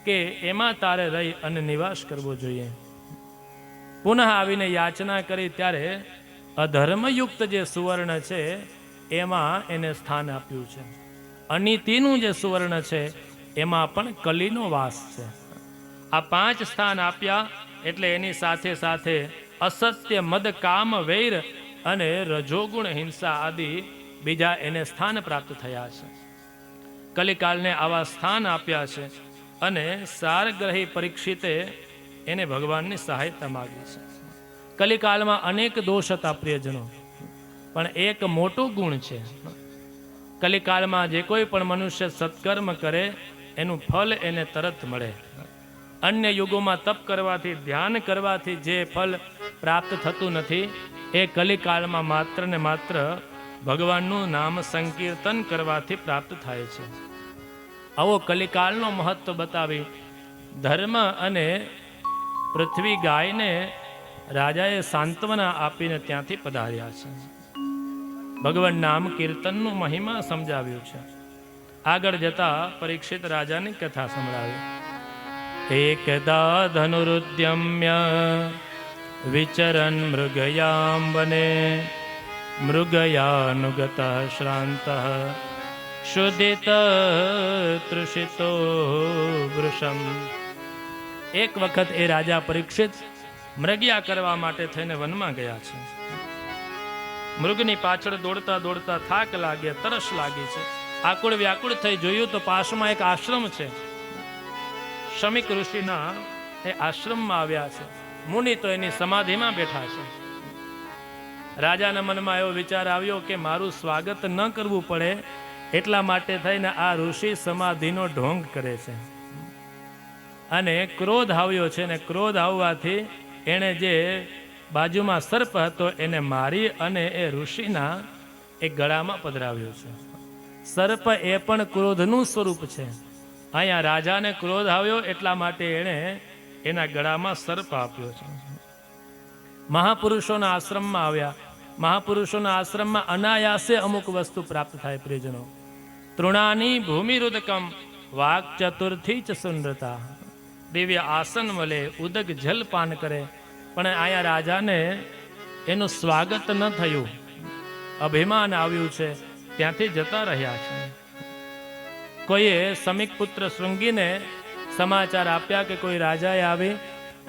કે એમાં તારે રહી અને નિવાસ કરવો જોઈએ. પુનઃ આવીને યાચના કરી ત્યારે અધર્મયુક્ત જે સુવર્ણ છે એમાં એને સ્થાન આપ્યું છે. અનીતિનું જે સુવર્ણ છે એમાં પણ કલીનો વાસ છે. આ 5 સ્થાન આપ્યા એટલે એની સાથે સાથે અસત્ય, મદ, કામ, વૈર અને રજોગુણ હિંસા આદિ બીજા એને સ્થાન પ્રાપ્ત થયા છે. કલિકાલને આવા સ્થાન આપ્યા છે અને સારગ્રહી પરીક્ષિતે એને ભગવાનની સહાયતા માગી છે. કલિકાલમાં અનેક દોષ હતા પ્રિયજનો, પણ એક મોટો ગુણ છે. કલિકાલમાં જે કોઈ પણ મનુષ્ય સત્કર્મ કરે એનું ફલ એને તરત મળે. અન્ય યુગોમાં તપ કરવાથી, ધ્યાન કરવાથી જે ફલ પ્રાપ્ત થતું નથી એ કલિકાલમાં માત્ર ને માત્ર ભગવાનનું નામ સંકીર્તન કરવાથી પ્રાપ્ત થાય છે. આવો કલિકાલનો મહત્વ બતાવી ધર્મ અને પૃથ્વી ગાયને રાજાએ સાંત્વના આપીને ત્યાંથી પધાર્યા છે. ભગવાન નામ કીર્તનનું મહિમા સમજાવ્યું છે. આગળ જતા પરીક્ષિત રાજાની કથા સંભળાવી. એકદા ધનુરુદ્યમ્ય વિચરન મૃગયામ વને મૃગયાનુગત શ્રાંત શુદ્ધિત તૃષિતો વૃષમ. એક વખત એ રાજા પરીક્ષિત મૃગયા કરવા માટે થઈને વનમાં ગયા છે. મૃગની પાછળ દોડતા દોડતા થાક લાગે, તરસ લાગી છે. આકુળ વ્યાકુળ થઈ જોયું તો પાસમાં એક આશ્રમ છે. શમિક ઋષિના એ આશ્રમમાં આવ્યા છે. મુનિ તો એની સમાધિમાં બેઠા છે. રાજાના મનમાં એવો વિચાર આવ્યો કે મારું સ્વાગત ન કરવું પડે એટલા માટે થઈને આ ઋષિ સમાધિનો ઢોંગ કરે છે. અને ક્રોધ આવ્યો છે ને ક્રોધ આવવાથી એણે જે બાજુમાં સર્પ હતો એને મારી અને એ ઋષિના એ ગળામાં પધરાવ્યો છે. સર્પ એ પણ ક્રોધનું સ્વરૂપ છે. અહીંયા રાજાને ક્રોધ આવ્યો એટલા માટે એણે એના ગળામાં સર્પ આપ્યો છે. મહાપુરુષોના આશ્રમમાં આવ્યા. મહાપુરુષોના આશ્રમમાં અનાયાસે અમુક વસ્તુ પ્રાપ્ત થાય પ્રિયજનો. તૃણાની ભૂમિરુદકમ વાક ચતુર્થી ચ સુનૃતા. દિવ્ય આસન મળે, ઉદક જલ પાન કરે, પણ આયા રાજાને એનું સ્વાગત ન થયું, અભિમાન આવ્યું છે, ત્યાંથી જતા રહ્યા છે. કોઈએ સમીક પુત્ર શૃંગીને સમાચાર આપ્યા કે કોઈ રાજાએ આવી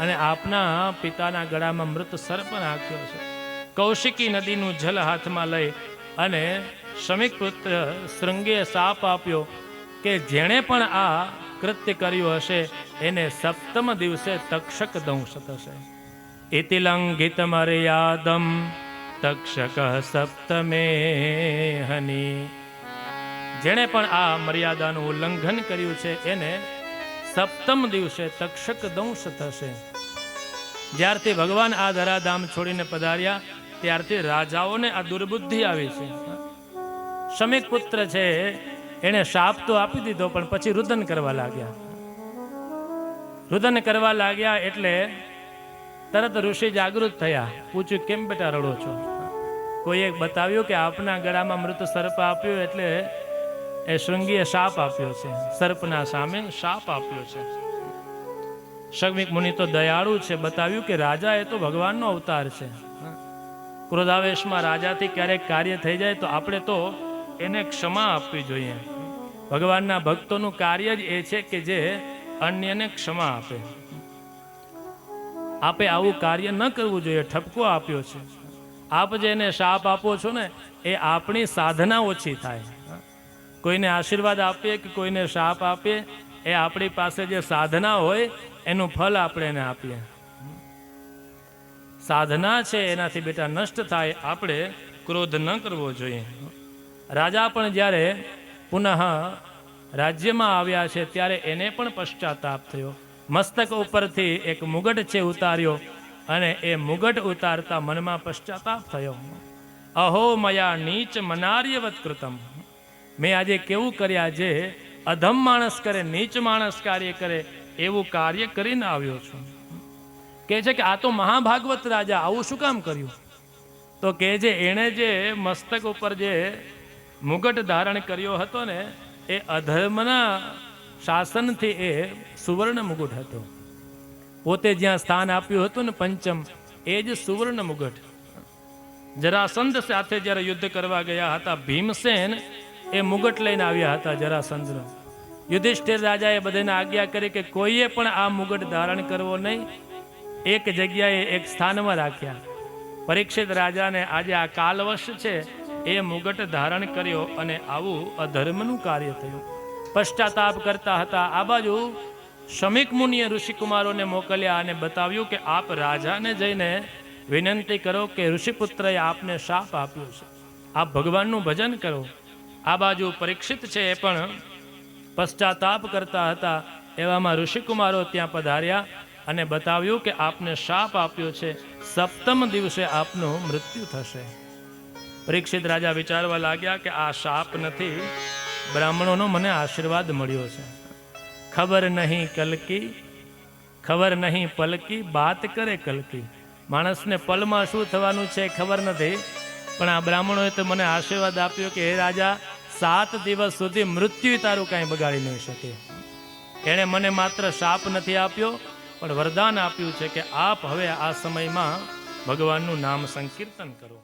અને આપના પિતાના ગળામાં મૃત સર્પ નાખ્યો છે. કૌશિકી નદીનું જલ હાથમાં લઈ અને સમીક પુત્ર શૃંગીએ શાપ આપ્યો કે જેણે પણ આ કૃત્ય કર્યું હશે એને સપ્તમ દિવસે તક્ષક દંશ થશે. ઇતિ લંઘિત મર્યાદમ તક્ષક સપ્તમે હની. જેણે પણ આ મર્યાદાનું ઉલ્લંઘન કર્યું છે એને સપ્તમ દિવસે તક્ષક દંશ થશે. જ્યારથી ભગવાન આ ધરાધામ છોડીને પધાર્યા ત્યારથી રાજાઓને આ દુર્બુદ્ધિ આવી છે. સમીક પુત્ર છે એને શાપ તો આપી દીધો, પણ પછી રુદન કરવા લાગ્યા. રુદન કરવા લાગ્યા એટલે તરત ઋષિ જાગૃત થયા. પૂછ્યું, કેમ બેટા રડો છો? કોઈએ બતાવ્યું કે આપના ગળામાં મૃત સર્પ આપ્યું એટલે એ શૃંગીએ શાપ આપ્યો છે, સર્પના સામે શાપ આપ્યો છે. સમીક મુનિ તો દયાળુ છે, બતાવ્યું કે રાજા એ તો ભગવાનનો અવતાર છે. ક્રોધાવેશમાં રાજાથી ક્યારેક કાર્ય થઈ જાય તો આપણે તો એને ક્ષમા આપવી જોઈએ. ભગવાનના ભક્તોનું કાર્ય જ એ છે કે જે અન્યને ક્ષમા આપે. આપે આવું કાર્ય ન કરવું જોઈએ. ઠપકો આપ્યો છે. આપ જે એને શાપ આપો છો ને એ આપણી સાધના ઓછી થાય. કોઈને આશીર્વાદ આપીએ કે કોઈને શાપ આપીએ એ આપણી પાસે જે સાધના હોય એનું ફળ આપણે એને આપીએ. સાધના છે એનાથી બેટા નષ્ટ થાય. આપણે ક્રોધ ન કરવો જોઈએ. રાજા પણ જ્યારે પુનઃ રાજ્યમાં આવ્યા છે ત્યારે એને પણ પશ્ચાતાપ થયો. મસ્તક ઉપરથી એક મુગટ છે ઉતાર્યો અને એ મુગટ ઉતારતા મનમાં પશ્ચાતાપ થયો. અહો મયા નીચ મનાર્યવત કૃતમ. મેં આજે કેવું કર્યા, જે અધમ માણસ કરે, નીચ માણસ કાર્ય કરે એવું કાર્ય કરીને આવ્યો છું. કહે છે કે આ તો મહાભાગવત રાજા, આવું શું કામ કર્યું? તો કહે છે એણે જે મસ્તક ઉપર જે મુગટ ધારણ કર્યો હતો ને એ અધર્મના શાસનથી એ સુવર્ણ મુગટ હતો. પોતે જ્યાં સ્થાન આપ્યું હતું ને પંચમ, એ જ સુવર્ણ મુગટ. જરાસંધ સાથે જ્યારે યુદ્ધ કરવા ગયા હતા ભીમસેન એ મુગટ લઈને આવ્યા હતા જરાસંધનો. યુધિષ્ઠિર રાજાએ બધાને આજ્ઞા કરી કે કોઈએ પણ આ મુગટ ધારણ કરવો નહીં. એક જગ્યાએ એક સ્થાનમાં રાખ્યા. પરીક્ષિત રાજાને આજે આ કાલવશ છે એ મુગટ ધારણ કર્યો અને આવું અધર્મનું કાર્ય થયું. પશ્ચાતાપ કરતા હતા. આ બાજુ સમીક મુનિએ ઋષિકુમારોને મોકલ્યા અને બતાવ્યું કે આપ રાજાને જઈને વિનંતી કરો કે ઋષિપુત્રએ આપને શાપ આપ્યો છે, આપ ભગવાનનું ભજન કરો. આ બાજુ પરીક્ષિત છે એ પણ પશ્ચાતાપ કરતા હતા. એવામાં ઋષિકુમારો ત્યાં પધાર્યા અને બતાવ્યું કે આપને શાપ આપ્યો છે, સપ્તમ દિવસે આપનું મૃત્યુ થશે. પરીક્ષિત રાજા વિચારવા લાગ્યા કે આ શાપ નથી, બ્રાહ્મણોનો મને આશીર્વાદ મળ્યો છે. ખબર નહીં કલકી, ખબર નહીં પલકી, બાત કરે કલકી. માણસને પલમાં શું થવાનું છે ખબર નથી, પણ આ બ્રાહ્મણોએ તો મને આશીર્વાદ આપ્યો કે હે રાજા, 7 દિવસ સુધી મૃત્યુ તારું કાંઈ બગાડી નહીં શકે. એણે મને માત્ર શાપ નથી આપ્યો પણ વરદાન આપ્યું છે કે આપ હવે આ સમયમાં ભગવાનનું નામ સંકીર્તન કરો.